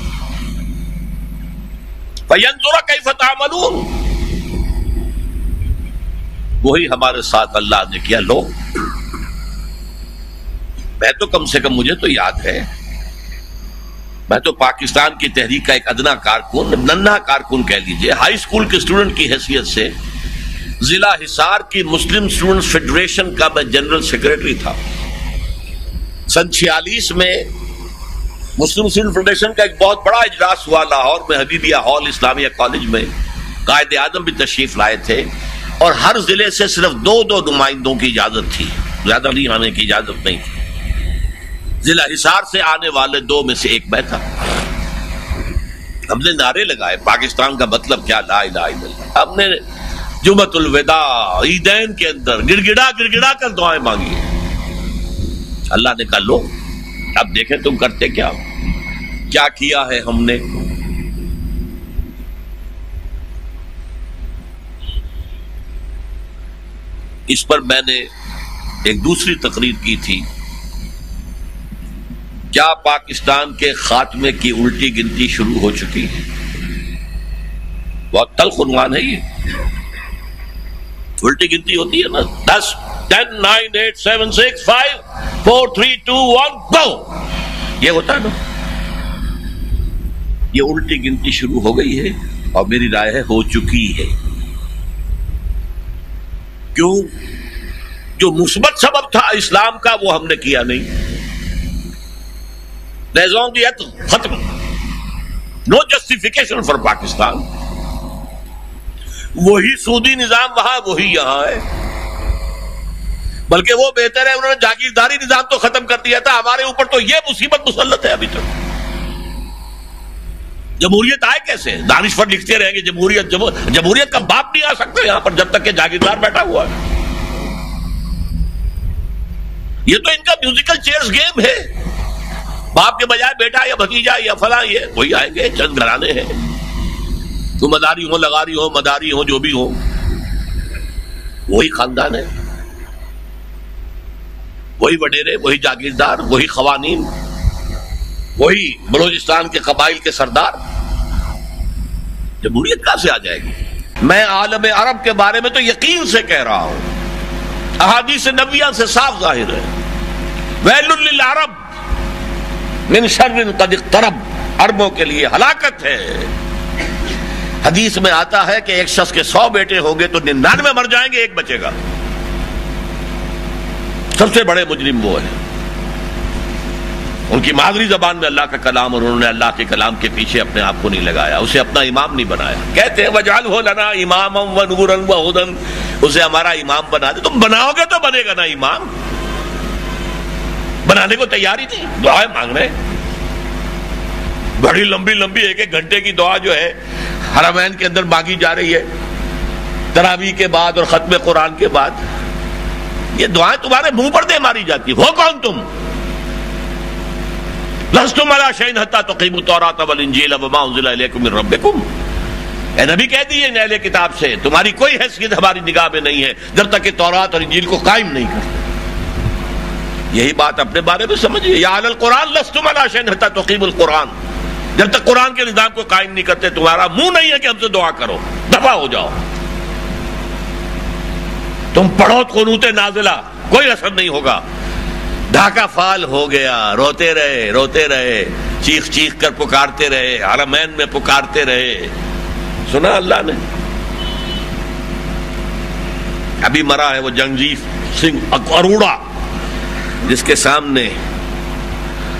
Speaker 1: فَيَنظُرَ كَيْفَ تَعْمَلُونَ. وہی ہمارے ساتھ اللہ نے کیا. لو میں تو کم سے کم مجھے تو یاد ہے، میں تو پاکستان کی تحریک کا ایک ادنا کارکن، ننھا کارکن کہہ لیجئے، ہائی اسکول کے اسٹوڈنٹ کی حیثیت سے ضلع حصار کی مسلم اسٹوڈنٹ فیڈریشن کا میں جنرل سیکریٹری تھا. سن 46 میں مسلم اسٹوڈنٹ فیڈریشن کا ایک بہت بڑا اجلاس ہوا لاہور میں، حبیبیہ ہال اسلامیہ کالج میں. قائد اعظم بھی تشریف لائے تھے اور ہر ضلع سے صرف 2 نمائندوں کی اجازت تھی، زیادہ نہیں آنے کی اجازت نہیں تھی. ضلع حصار سے آنے والے 2 میں سے ایک میں تھا. ہم نے نعرے لگائے پاکستان کا مطلب کیا، لا الہ الا اللہ. ہم نے جمعۃ الوداع عیدین کے اندر گڑ گڑا کر دعائیں مانگی. اللہ نے کہا لو اب دیکھیں تم کرتے کیا کیا ہے ہم نے. اس پر میں نے ایک دوسری تقریر کی تھی، کیا پاکستان کے خاتمے کی الٹی گنتی شروع ہو چکی ہے. بہت تلخ عنوان ہے یہ. الٹی گنتی ہوتی ہے نا، 10 10 9 8 7 6 5 4 3 2 1 گو، یہ ہوتا ہے نا. یہ الٹی گنتی شروع ہو گئی ہے اور میری رائے ہے ہو چکی ہے. کیوں؟ جو مثبت سبب تھا اسلام کا وہ ہم نے کیا نہیں. نظام دی ختم، نو جسٹیفیکیشن فار پاکستان. وہی سودی نظام وہاں وہی یہاں ہے، بلکہ وہ بہتر ہے انہوں نے جاگیرداری نظام تو ختم کر دیا تھا، ہمارے اوپر تو یہ مصیبت مسلط ہے ابھی تک. جمہوریت آئے کیسے؟ دانشور لکھتے رہیں گے جمہوریت کا باپ نہیں آ سکتا یہاں پر جب تک کہ جاگیردار بیٹھا ہوا ہے. یہ تو ان کا میوزیکل چیئرز گیم ہے. باپ کے بجائے بیٹا یا بھتیجا یا فلاں یہ وہی آئیں گے. چند گھرانے ہیں، تو مداری ہو، لغاری ہو، مداری ہو، جو بھی ہو، وہی خاندان ہے، وہی وڈیرے، وہی جاگیردار، وہی قوانین، وہی بلوچستان کے قبائل کے سردار. جمہوریت کہاں سے آ جائے گی؟ میں عالم عرب کے بارے میں تو یقین سے کہہ رہا ہوں، احادیث نبویہ سے صاف ظاہر ہے. ویل للعرب من شر قد اقترب، عربوں کے لیے ہلاکت ہے. حدیث میں آتا ہے کہ ایک شخص کے 100 بیٹے ہوں گے تو 99 مر جائیں گے، ایک بچے گا. سب سے بڑے مجرم وہ ہیں. ان کی مادری زبان میں اللہ کا کلام، اور انہوں نے اللہ کے کلام کے پیچھے اپنے آپ کو نہیں لگایا، اسے اپنا امام نہیں بنایا. کہتے ہیں وَجْعَلْهُ لَنَا إِمَامًا وَنُورًا وَهُدًى، اسے ہمارا امام بنا دے. تم بناؤ گے تو بنے گا نا امام. بنانے کو تیار ہی نہیں، دعائیں مانگ رہے. بڑی لمبی لمبی 1 گھنٹے کی دعا جو ہے حرمین کے اندر مانگی جا رہی ہے تراویح کے بعد اور ختم قرآن کے بعد. یہ دعائیں تمہارے منہ پر دے ماری جاتی. ہو کون تم؟ لستم علی شیء حتی تقیموا التوراۃ والانجیل وما انزل الیکم من ربکم. اے نبی کہہ دیے اہل کتاب سے تمہاری کوئی حیثیت ہماری نگاہ میں نہیں ہے جب تک کہ تورات اور انجیل کو قائم نہیں کرتے. یہی بات اپنے بارے میں سمجھیے. یا اہل القرآن لستم علی شیء حتی تقیموا القرآن، جب تک قرآن کے نظام کو قائم نہیں کرتے تمہارا منہ نہیں ہے کہ ہم سے دعا کرو، دفع ہو جاؤ. تم پڑھو قنوت نازلہ، کوئی اثر نہیں ہوگا. ڈھاکہ فال ہو گیا، روتے رہے، چیخ چیخ کر پکارتے رہے، حرمین میں پکارتے رہے، سنا اللہ نے؟ ابھی مرا ہے وہ جگجیت سنگھ اروڑا، جس کے سامنے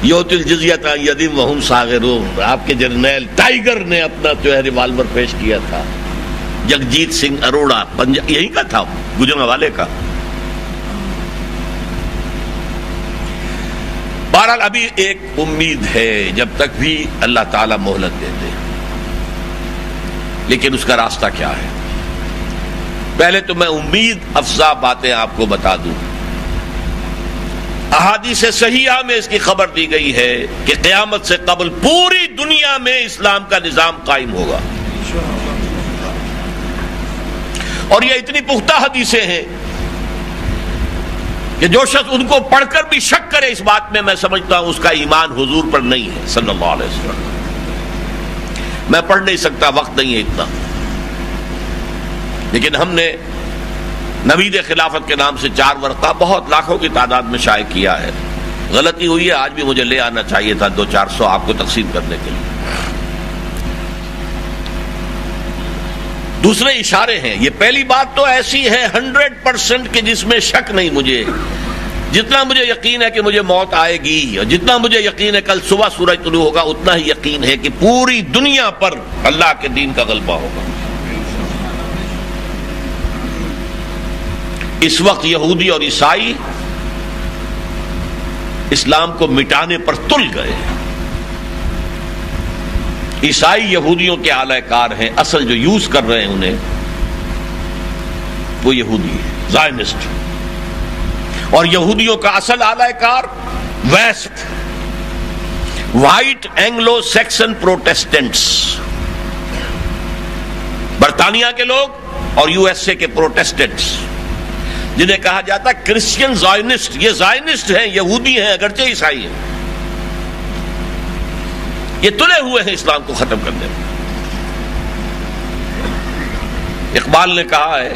Speaker 1: یوت الجزیۃ عن ید وہم صاغرون، آپ کے جرنیل ٹائیگر نے اپنا جو ہے ریوالور پیش کیا تھا۔ جگجیت سنگھ اروڑا یہی کا تھا، گجرانوالے کا۔ بہرحال ابھی ایک امید ہے، جب تک بھی اللہ تعالیٰ مہلت دیتے، لیکن اس کا راستہ کیا ہے؟ پہلے تو میں امید افزا باتیں آپ کو بتا دوں۔ احادیث صحیحہ میں اس کی خبر دی گئی ہے کہ قیامت سے قبل پوری دنیا میں اسلام کا نظام قائم ہوگا، اور یہ اتنی پختہ حدیثیں ہیں کہ جو شخص ان کو پڑھ کر بھی شک کرے اس بات میں سمجھتا ہوں اس کا ایمان حضور پر نہیں ہے صلی اللہ علیہ وسلم۔ میں پڑھ نہیں سکتا، وقت نہیں ہے اتنا، لیکن ہم نے نوید خلافت کے نام سے 4 ورقہ بہت لاکھوں کی تعداد میں شائع کیا ہے۔ غلطی ہوئی ہے، آج بھی مجھے لے آنا چاہیے تھا 200-400 آپ کو تقسیم کرنے کے لیے۔ دوسرے اشارے ہیں، یہ پہلی بات تو ایسی ہے 100% کہ جس میں شک نہیں مجھے، جتنا مجھے یقین ہے کہ مجھے موت آئے گی، اور جتنا مجھے یقین ہے کل صبح سورج طلوع ہوگا، اتنا ہی یقین ہے کہ پوری دنیا پر اللہ کے دین کا غلبہ ہوگا۔ اس وقت یہودی اور عیسائی اسلام کو مٹانے پر تل گئے۔ عیسائی یہودیوں کے اعلی کار ہیں، اصل جو یوز کر رہے ہیں انہیں وہ یہودی ہے، زائنسٹ، اور یہودیوں کا اصل اعلی کار west, white Anglo Saxon Protestants, برطانیہ کے لوگ اور USA کے پروٹیسٹنٹس، جنہیں کہا جاتا ہے کرسچین زائنسٹ۔ یہ زائنسٹ ہیں، یہودی ہیں اگرچہ عیسائی ہیں، یہ تلے ہوئے ہیں اسلام کو ختم کرنے میں۔ اقبال نے کہا ہے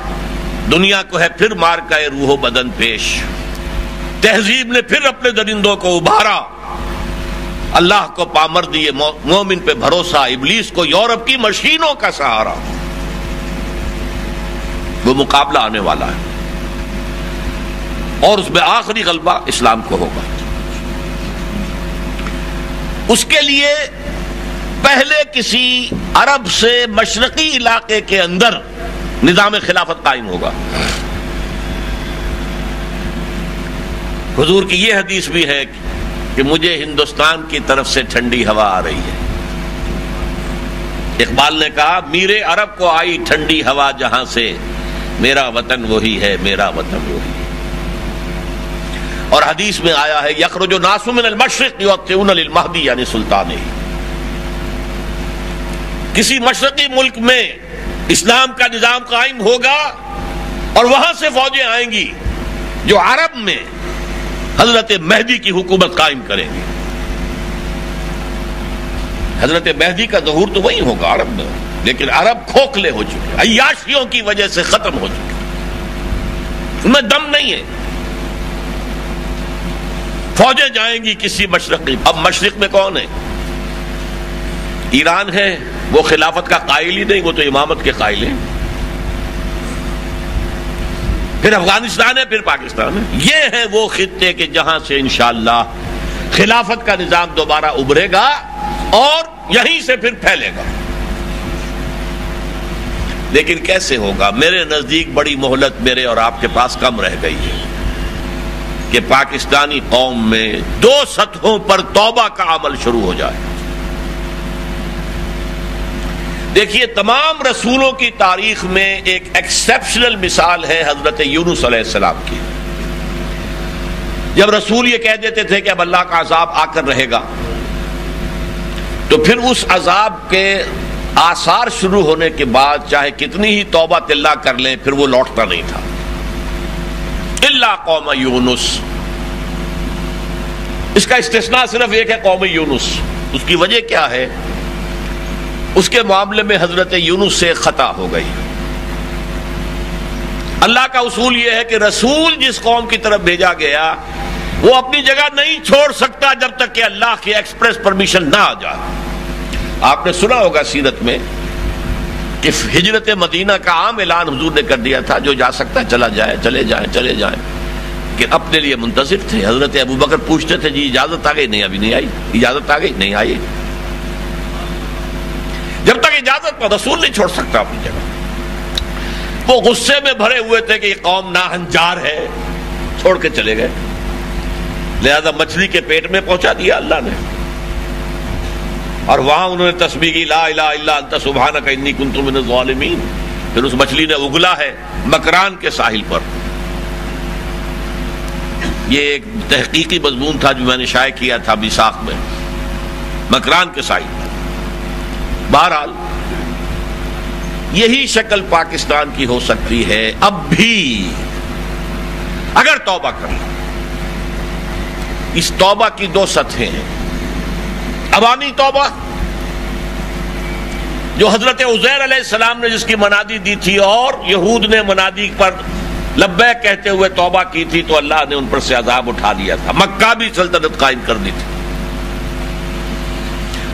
Speaker 1: دنیا کو ہے پھر مار کا روح و بدن پیش، تہذیب نے پھر اپنے درندوں کو ابھارا، اللہ کو پامر دیے مومن پہ بھروسہ، ابلیس کو یورپ کی مشینوں کا سہارا۔ وہ مقابلہ آنے والا ہے، اور اس میں آخری غلبہ اسلام کو ہوگا۔ اس کے لیے پہلے کسی عرب سے مشرقی علاقے کے اندر نظام خلافت قائم ہوگا۔ حضور کی یہ حدیث بھی ہے کہ مجھے ہندوستان کی طرف سے ٹھنڈی ہوا آ رہی ہے۔ اقبال نے کہا میرے عرب کو آئی ٹھنڈی ہوا جہاں سے، میرا وطن وہی ہے، میرا وطن وہی ہے۔ اور حدیث میں آیا ہے یخرج الناس من المشرق یؤطئون للمہدی، یعنی سلطان ہی، کسی مشرقی ملک میں اسلام کا نظام قائم ہوگا اور وہاں سے فوجیں آئیں گی جو عرب میں حضرت مہدی کی حکومت قائم کریں گی۔ حضرت مہدی کا ظہور تو وہی ہوگا عرب میں، لیکن عرب کھوکھلے ہو چکے، عیاشیوں کی وجہ سے ختم ہو چکے، ان میں دم نہیں ہے۔ فوجیں جائیں گی کسی مشرقی، اب مشرق میں کون ہے؟ ایران ہے، وہ خلافت کا قائل ہی نہیں، وہ تو امامت کے قائل ہیں۔ پھر افغانستان ہے، پھر پاکستان ہے۔ یہ ہیں وہ خطے کہ جہاں سے انشاءاللہ خلافت کا نظام دوبارہ ابھرے گا اور یہیں سے پھر پھیلے گا۔ لیکن کیسے ہوگا؟ میرے نزدیک بڑی مہلت میرے اور آپ کے پاس کم رہ گئی ہے کہ پاکستانی قوم میں 2 سطحوں پر توبہ کا عمل شروع ہو جائے۔ دیکھیے تمام رسولوں کی تاریخ میں ایک ایکسیپشنل مثال ہے حضرت یونس علیہ السلام کی۔ جب رسول یہ کہہ دیتے تھے کہ اب اللہ کا عذاب آ کر رہے گا، تو پھر اس عذاب کے آثار شروع ہونے کے بعد چاہے کتنی ہی توبہ تلہ کر لیں پھر وہ لوٹتا نہیں تھا۔ الا قوم یونس، اس کا استثناء صرف ایک ہے، قوم یونس۔ اس کی وجہ کیا ہے؟ اس کے معاملے میں حضرت یونس سے خطا ہو گئی۔ اللہ کا اصول یہ ہے کہ رسول جس قوم کی طرف بھیجا گیا وہ اپنی جگہ نہیں چھوڑ سکتا جب تک کہ اللہ کی ایکسپریس پرمیشن نہ آ جائے۔ آپ نے سنا ہوگا سیرت میں کہ ہجرت مدینہ کا عام اعلان حضور نے کر دیا تھا، جو جا سکتا ہے چلا جائے، چلے جائیں، کہ اپنے لیے منتظر تھے۔ حضرت ابو بکر پوچھتے تھے جی اجازت آ گئی؟ نہیں ابھی نہیں آئی۔ اجازت آ گئی؟ نہیں آئی۔ جب تک اجازت پر رسول نہیں چھوڑ سکتا اپنی جگہ۔ وہ غصے میں بھرے ہوئے تھے کہ یہ قوم ناہنجار ہے، چھوڑ کے چلے گئے، لہذا مچھلی کے پیٹ میں پہنچا دیا اللہ نے، اور وہاں انہوں نے تسبیح کی لا الہ الا انت سبحانک انی کنت من الظالمین۔ پھر اس مچھلی نے اگلا ہے مکران کے ساحل پر۔ یہ ایک تحقیقی مضمون تھا جو میں نے شائع کیا تھا میثاق میں، مکران کے ساحل پر۔ بہرحال یہی شکل پاکستان کی ہو سکتی ہے اب بھی، اگر توبہ کر لیں۔ اس توبہ کی دو سطحیں ہیں، عوامی توبہ جو حضرت عزیر علیہ السلام نے جس کی منادی دی تھی اور یہود نے منادی پر لبیک کہتے ہوئے توبہ کی تھی تو اللہ نے ان پر سے عذاب اٹھا دیا تھا، مکہ بھی سلطنت قائم کر دی تھی۔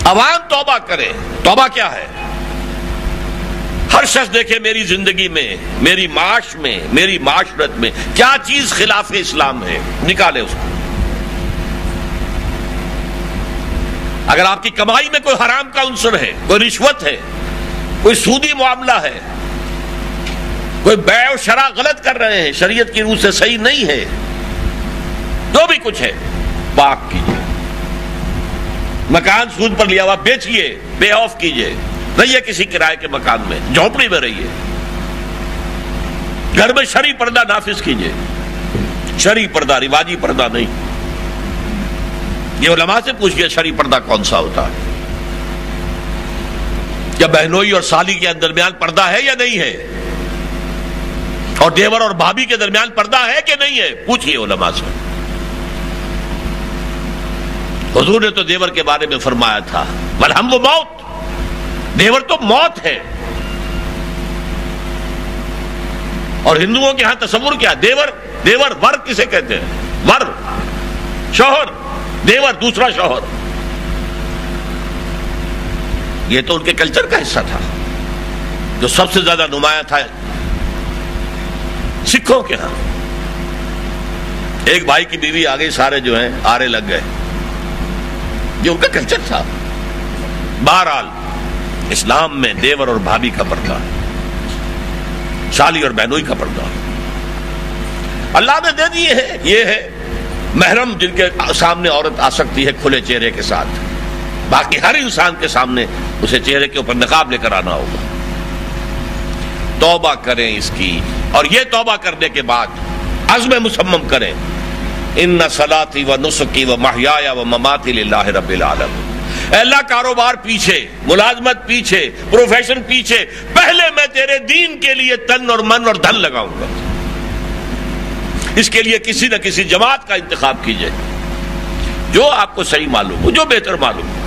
Speaker 1: عوام توبہ کرے۔ توبہ کیا ہے؟ ہر شخص دیکھے میری زندگی میں، میری معاش میں، میری معاشرت میں کیا چیز خلاف اسلام ہے، نکالے اس کو۔ اگر آپ کی کمائی میں کوئی حرام کا عنصر ہے، کوئی رشوت ہے، کوئی سودی معاملہ ہے، کوئی بیع و شراء غلط کر رہے ہیں، شریعت کی روح سے صحیح نہیں ہے، جو بھی کچھ ہے پاک کیجیے۔ مکان سود پر لیا ہوا بیچیے، پے آف کیجیے، رہیے کسی کرائے کے مکان میں، جھونپڑی میں رہیے، گھر میں شرعی پردہ نافذ کیجیے، شرعی پردہ، رواجی پردہ نہیں۔ یہ علماء سے پوچھئے شرعی پردہ کون سا ہوتا ہے، کیا بہنوئی اور سالی کے درمیان پردہ ہے یا نہیں ہے، اور دیور اور بھابھی کے درمیان پردہ ہے کہ نہیں ہے، پوچھئے علماء سے۔ حضور نے تو دیور کے بارے میں فرمایا تھا والحم موت، دیور تو موت ہے۔ اور ہندوؤں کے ہاں تصور کیا؟ دیور ور کسے کہتے ہیں؟ ور شوہر، دیور دوسرا شوہر۔ یہ تو ان کے کلچر کا حصہ تھا جو سب سے زیادہ نمایاں تھا سکھوں کے ہاں۔ ایک بھائی کی بیوی آ گئی، سارے جو ہیں آرے لگ گئے، یہ ان کا کلچر تھا۔ بہرحال اسلام میں دیور اور بھابھی کا پردہ، شالی اور بہنوئی کا پردہ اللہ نے دے دیے ہے۔ یہ ہے محرم جن کے سامنے عورت آ سکتی ہے کھلے چہرے کے ساتھ، باقی ہر انسان کے سامنے اسے چہرے کے اوپر نقاب لے کر آنا ہوگا۔ توبہ کریں اس کی، اور یہ توبہ کرنے کے بعد عزم مصمم کریں ان صلاتی و نسکی و محیایا و مماتی للہ رب العالمین۔ اے اللہ، کاروبار پیچھے، ملازمت پیچھے، پروفیشن پیچھے، پہلے میں تیرے دین کے لیے تن اور من اور دھن لگاؤں گا۔ اس کے لیے کسی نہ کسی جماعت کا انتخاب کیجئے جو آپ کو صحیح معلوم ہو، جو بہتر معلوم ہو۔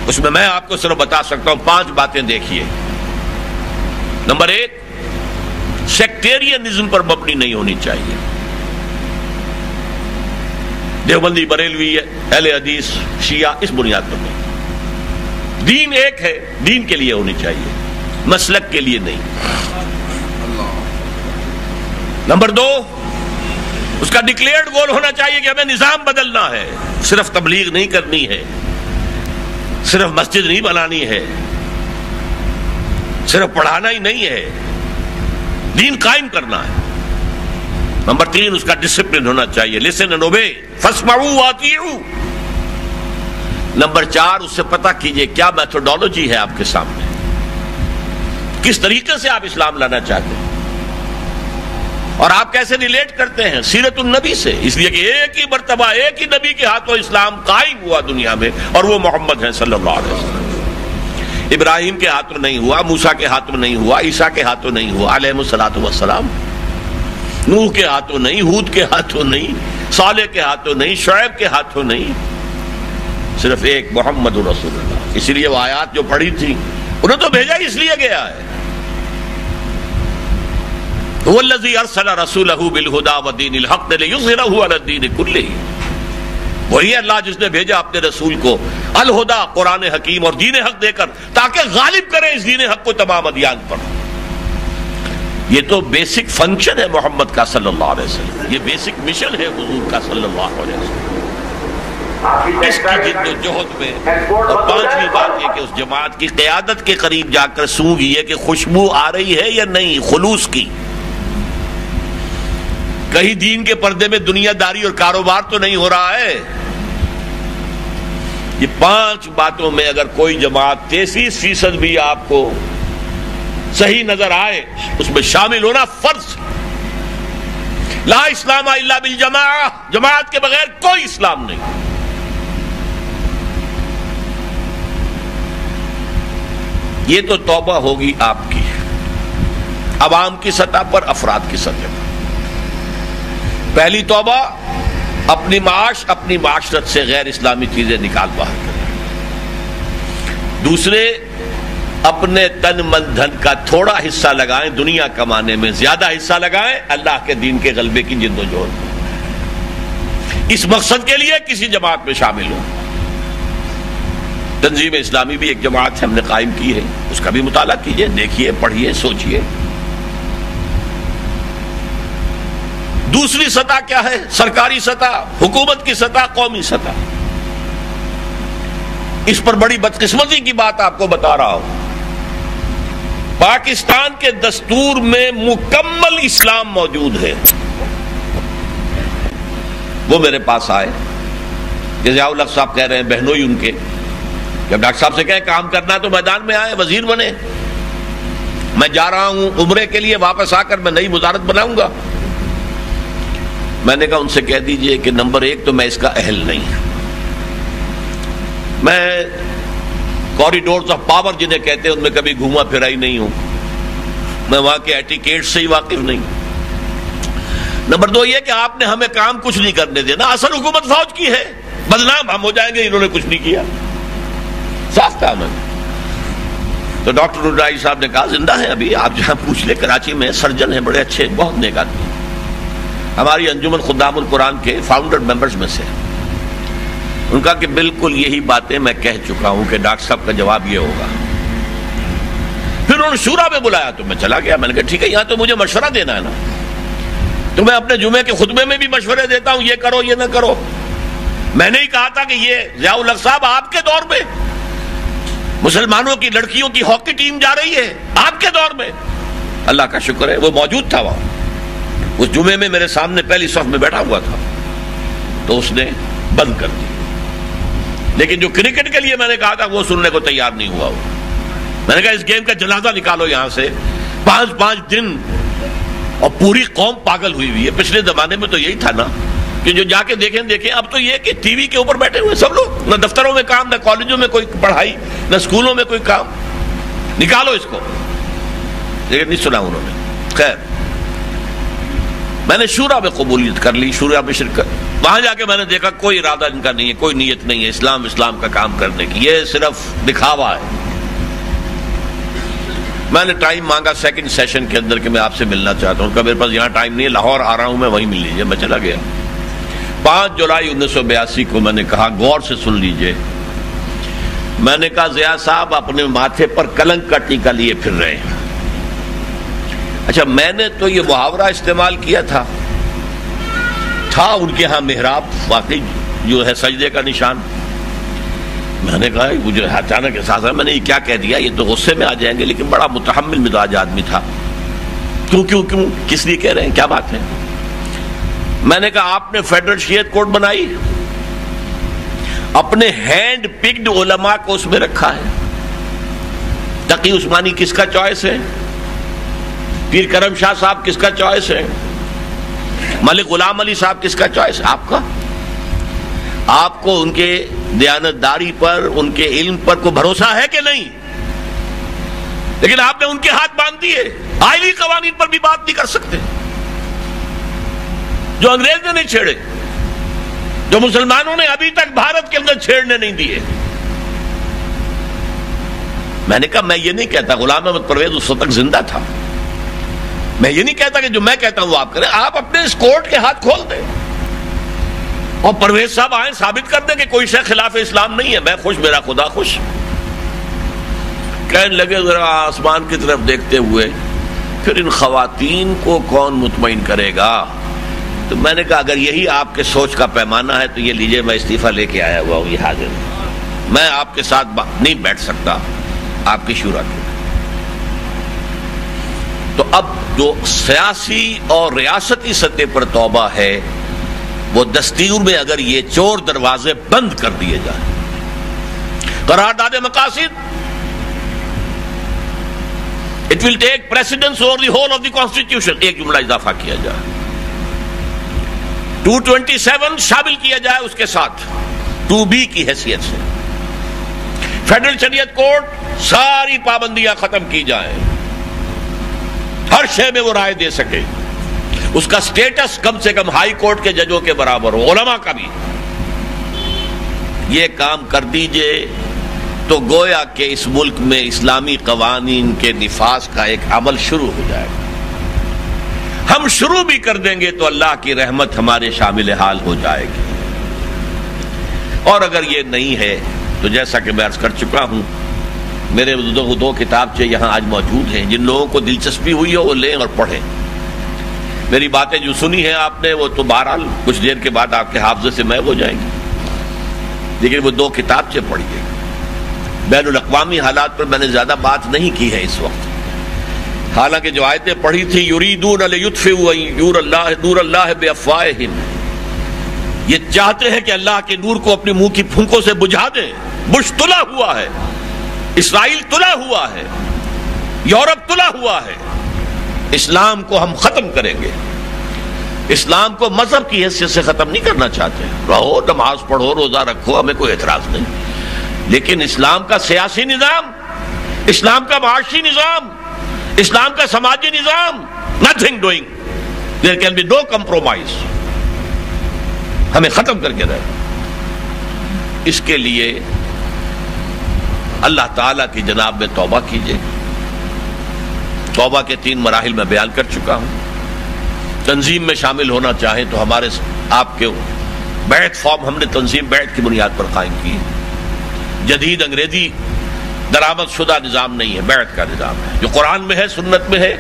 Speaker 1: اس میں آپ کو صرف بتا سکتا ہوں 5 باتیں دیکھیے۔ نمبر 1، سیکٹیرینزم پر مبنی نہیں ہونی چاہیے۔ دیوبندی، بریلوی، اہل حدیث، شیعہ، اس بنیاد پر نہیں۔ دین ایک ہے، دین کے لیے ہونی چاہیے، مسلک کے لیے نہیں۔ نمبر 2، اس کا ڈکلیئرڈ گول ہونا چاہیے کہ ہمیں نظام بدلنا ہے، صرف تبلیغ نہیں کرنی ہے، صرف مسجد نہیں بنانی ہے، صرف پڑھانا ہی نہیں ہے، دین قائم کرنا ہے۔ نمبر 3، اس کا ڈسپلن ہونا چاہیے، لسن اینڈ اوبے، فاسمعوا واطیعوا۔ نمبر 4، اس سے پتہ کیجئے کیا میتھڈولوجی ہے آپ کے سامنے، کس طریقے سے آپ اسلام لانا چاہتے ہیں، اور آپ کیسے ریلیٹ کرتے ہیں سیرت النبی سے، اس لیے کہ ایک ہی مرتبہ ایک ہی نبی کے ہاتھوں اسلام قائم ہوا دنیا میں، اور وہ محمد ہیں صلی اللہ علیہ وسلم۔ ابراہیم کے ہاتھوں نہیں ہوا، موسیٰ کے ہاتھوں نہیں ہوا، عیسیٰ کے ہاتھوں نہیں ہوا علیہ الصلوۃ والسلام، نوح کے ہاتھوں نہیں، ہود کے ہاتھوں نہیں، صالح کے ہاتھوں نہیں، شعیب کے ہاتھوں نہیں، صرف ایک محمد رسول اللہ۔ اسی لیے وہ آیات جو پڑھی تھی انہیں تو بھیجا اس لیے گیا ہے، والذی ارسل رسولہ بالہدی ودین الحق لیظہرہ علی الدین کلہ، وہی اللہ جس نے بھیجا اپنے رسول کو الہدا قرآن حکیم اور دین حق دے کر تاکہ غالب کرے اس دین حق کو تمام ادیان پر۔ یہ تو بیسک فنکشن ہے محمد کا صلی اللہ علیہ وسلم، یہ بیسک مشن ہے حضور کا صلی اللہ علیہ وسلم۔ اس کی جد و جہد میں اور پانچویں بات یہ کہ اس جماعت کی قیادت کے قریب جا کر سونگی ہے کہ خوشبو آ رہی ہے یا نہیں خلوص کی، کہیں دین کے پردے میں دنیا داری اور کاروبار تو نہیں ہو رہا ہے۔ یہ پانچ باتوں میں اگر کوئی جماعت 33% بھی آپ کو صحیح نظر آئے اس میں شامل ہونا فرض۔ لا اسلام الا بالجماعہ، جماعت کے بغیر کوئی اسلام نہیں۔ یہ تو توبہ ہوگی آپ کی عوام کی سطح پر، افراد کی سطح پر۔ پہلی توبہ اپنی معاش اپنی معاشرت سے غیر اسلامی چیزیں نکال باہر کریں۔ دوسرے اپنے تن من دھن کا تھوڑا حصہ لگائیں دنیا کمانے میں، زیادہ حصہ لگائیں اللہ کے دین کے غلبے کی جد و جہد میں۔ اس مقصد کے لیے کسی جماعت میں شامل ہوں۔ تنظیم اسلامی بھی ایک جماعت ہے، ہم نے قائم کی ہے، اس کا بھی مطالعہ کیجئے، دیکھیے، پڑھیے، سوچیے۔ دوسری سطح کیا ہے؟ سرکاری سطح، حکومت کی سطح، قومی سطح۔ اس پر بڑی بدقسمتی کی بات آپ کو بتا رہا ہوں، پاکستان کے دستور میں مکمل اسلام موجود ہے۔ وہ میرے پاس آئے کہ ضیاء الحق صاحب کہہ رہے ہیں، بہنوئی ان کے، جب ڈاکٹر صاحب سے کہیں کام کرنا تو میدان میں آئے، وزیر بنے۔ میں جا رہا ہوں عمرے کے لیے، واپس آ کر میں نئی وزارت بناؤں گا۔ میں نے کہا ان سے کہہ دیجئے کہ نمبر ایک تو میں اس کا اہل نہیں، میں کوریڈورز آف پاور جنہیں کہتے ہیں ان میں کبھی گھوما پھرا ہی نہیں ہوں، میں وہاں کے ایٹیکیٹ سے ہی واقف نہیں۔ نمبر دو یہ کہ آپ نے ہمیں کام کچھ نہیں کرنے دینا، اصل حکومت فوج کی ہے، بدنام ہم ہو جائیں گے، انہوں نے کچھ نہیں کیا، صاف کام ہے۔ تو ڈاکٹر رڈائی صاحب نے کہا زندہ ہے ابھی، آپ جہاں پوچھ لیں، کراچی میں سرجن ہیں، بڑے اچھے، بہت نیک آدمی، ہماری انجمن خدام القرآن کے فاؤنڈر ممبرز میں سے۔ ان کا کہ بالکل یہی باتیں میں کہہ چکا ہوں کہ ڈاکٹر صاحب کا جواب یہ ہوگا۔ پھر انہوں نے شورا میں بلایا تو میں چلا گیا، میں نے کہا ٹھیک ہے، یہاں تو مجھے مشورہ دینا ہے نا، تو میں اپنے جمعے کے خطبے میں بھی مشورے دیتا ہوں، یہ کرو یہ نہ کرو۔ میں نے ہی کہا تھا کہ یہ ضیاء الحق صاحب آپ کے دور میں مسلمانوں کی لڑکیوں کی ہاکی ٹیم جا رہی ہے، آپ کے دور میں۔ اللہ کا شکر ہے وہ موجود تھا وہاں، اس جمعے میں میرے سامنے پہلی صف میں بیٹھا ہوا تھا، تو اس نے بند کر دی۔ لیکن جو کرکٹ کے لیے میں نے کہا تھا وہ سننے کو تیار نہیں ہوا وہ۔ میں نے کہا اس گیم کا جنازہ نکالو یہاں سے، 5 دن، اور پوری قوم پاگل ہوئی ہوئی ہے۔ پچھلے زمانے میں تو یہی تھا نا کہ جو جا کے دیکھیں، اب تو یہ کہ ٹی وی کے اوپر بیٹھے ہوئے سب لوگ، نہ دفتروں میں کام، نہ کالجوں میں کوئی پڑھائی، نہ اسکولوں میں کوئی کام، نکالو اس کو۔ لیکن نہیں سنا انہوں نے۔ خیر میں نے شورا میں قبولیت کر لی، شورا میں شرکت۔ وہاں جا کے میں نے دیکھا کوئی ارادہ ان کا نہیں ہے، کوئی نیت نہیں ہے اسلام کا کام کرنے کی، یہ صرف دکھاوا ہے۔ میں نے ٹائم مانگا سیکنڈ سیشن کے اندر کہ میں آپ سے ملنا چاہتا ہوں، کہ میرے پاس یہاں ٹائم نہیں ہے، لاہور آ رہا ہوں میں، وہیں مل لیجیے۔ میں چلا گیا۔ 5 جولائی 1982 کو میں نے کہا غور سے سن لیجئے، میں نے کہا ضیاء صاحب اپنے ماتھے پر کلنک کا ٹیکا لیے پھر رہے ہیں۔ اچھا میں نے تو یہ محاورہ استعمال کیا تھا ان کے ہاں محراب واقعی جو ہے سجدے کا نشان۔ میں نے کہا مجھے اچانک احساس ہے، میں نے یہ کیا کہہ دیا، یہ تو غصے میں آ جائیں گے، لیکن بڑا متحمل مزاج آدمی تھا۔ کیوں کس لیے کہہ رہے ہیں، کیا بات ہے؟ میں نے کہا آپ نے فیڈرل شریعت کورٹ بنائی، اپنے ہینڈ پکڈ علماء کو اس میں رکھا ہے۔ تقی عثمانی کس کا چوائس ہے؟ پیر کرم شاہ صاحب کس کا چوائس ہے؟ ملک غلام علی صاحب کس کا چوائس ہے؟ آپ کا۔ آپ کو ان کے دیانتداری پر، ان کے علم پر کوئی بھروسہ ہے کہ نہیں؟ لیکن آپ نے ان کے ہاتھ باندھ دیے، آئلی قوانین پر بھی بات نہیں کر سکتے جو انگریز نے نہیں چھیڑے، جو مسلمانوں نے ابھی تک بھارت کے اندر چھیڑنے نہیں دیے۔ میں نے کہا میں یہ نہیں کہتا، غلام احمد پرویز اس وقت تک زندہ تھا، میں یہ نہیں کہتا کہ جو میں کہتا ہوں وہ آپ کریں، آپ اپنے اس کورٹ کے ہاتھ کھول دیں اور پرویز صاحب آئیں ثابت کر دیں کہ کوئی شے خلاف اسلام نہیں ہے، میں خوش، میرا خدا خوش۔ کہنے لگے ذرا آسمان کی طرف دیکھتے ہوئے، پھر ان خواتین کو کون مطمئن کرے گا؟ تو میں نے کہا اگر یہی آپ کے سوچ کا پیمانہ ہے تو یہ لیجئے، میں استعفیٰ لے کے آیا ہوا ہوں، یہ حاضر ہوں، میں آپ کے ساتھ نہیں بیٹھ سکتا آپ کی شورا کے۔ تو اب جو سیاسی اور ریاستی سطح پر توبہ ہے وہ دستور میں اگر یہ چور دروازے بند کر دیے جائیں، قرارداد مقاصد it will take precedence over the whole of the constitution، ایک جملہ اضافہ کیا جائے، 227 شامل کیا جائے اس کے ساتھ 2B کی حیثیت سے، فیڈرل شریعت کورٹ ساری پابندیاں ختم کی جائیں، ہر شے میں وہ رائے دے سکے، اس کا سٹیٹس کم سے کم ہائی کورٹ کے ججوں کے برابر ہو، علماء کا بھی۔ یہ کام کر دیجئے تو گویا کہ اس ملک میں اسلامی قوانین کے نفاذ کا ایک عمل شروع ہو جائے گا۔ ہم شروع بھی کر دیں گے تو اللہ کی رحمت ہمارے شامل حال ہو جائے گی، اور اگر یہ نہیں ہے تو جیسا کہ میں عرض کر چکا ہوں، میرے دو کتابچے یہاں آج موجود ہیں، جن لوگوں کو دلچسپی ہوئی ہو وہ لیں اور پڑھیں۔ میری باتیں جو سنی ہیں آپ نے وہ تو بہرحال کچھ دیر کے بعد آپ کے حافظے سے محو ہو جائیں گی، لیکن وہ 2 کتابچے پڑھیے۔ بین الاقوامی حالات پر میں نے زیادہ بات نہیں کی ہے اس وقت، حالانکہ جو آیتیں پڑھی تھی یریدون لیطفئوا نور اللہ بافواہہم، یہ چاہتے ہیں کہ اللہ کے نور کو اپنے منہ کی پھونکوں سے بجھا دیں۔ بش تلا ہوا ہے، اسرائیل تلا ہوا ہے، یورپ تلا ہوا ہے، اسلام کو ہم ختم کریں گے۔ اسلام کو مذہب کی حیثیت سے ختم نہیں کرنا چاہتے، رہو، نماز پڑھو، روزہ رکھو، ہمیں کوئی اعتراض نہیں، لیکن اسلام کا سیاسی نظام، اسلام کا معاشی نظام، اسلام کا سماجی نظام، nothing doing, there can be no compromise، ہمیں ختم کر کے رہے۔ اس کے لیے اللہ تعالیٰ کی جناب میں توبہ کیجئے۔ توبہ کے 3 مراحل میں بیان کر چکا ہوں۔ تنظیم میں شامل ہونا چاہیں تو ہمارے آپ کے بیعت فارم ہم نے تنظیم بیعت کی بنیاد پر قائم کی، جدید انگریزی درآمد شدہ نظام نہیں ہے، بیعت کا نظام ہے جو قرآن میں ہے، سنت میں ہے،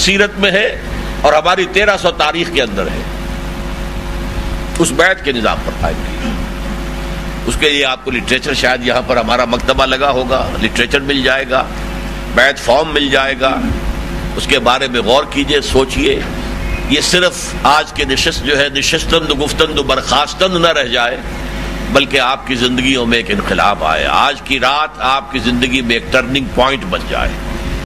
Speaker 1: سیرت میں ہے اور ہماری 1300 تاریخ کے اندر ہے، اس بیعت کے نظام پر قائم کی۔ اس کے لیے آپ کو لٹریچر، شاید یہاں پر ہمارا مکتبہ لگا ہوگا، لٹریچر مل جائے گا، بیعت فارم مل جائے گا، اس کے بارے میں غور کیجئے، سوچئے۔ یہ صرف آج کے نشست جو ہے نشستند گفتند برخاستند نہ رہ جائے، بلکہ آپ کی زندگیوں میں ایک انقلاب آئے، آج کی رات آپ کی زندگی میں ایک ٹرننگ پوائنٹ بن جائے۔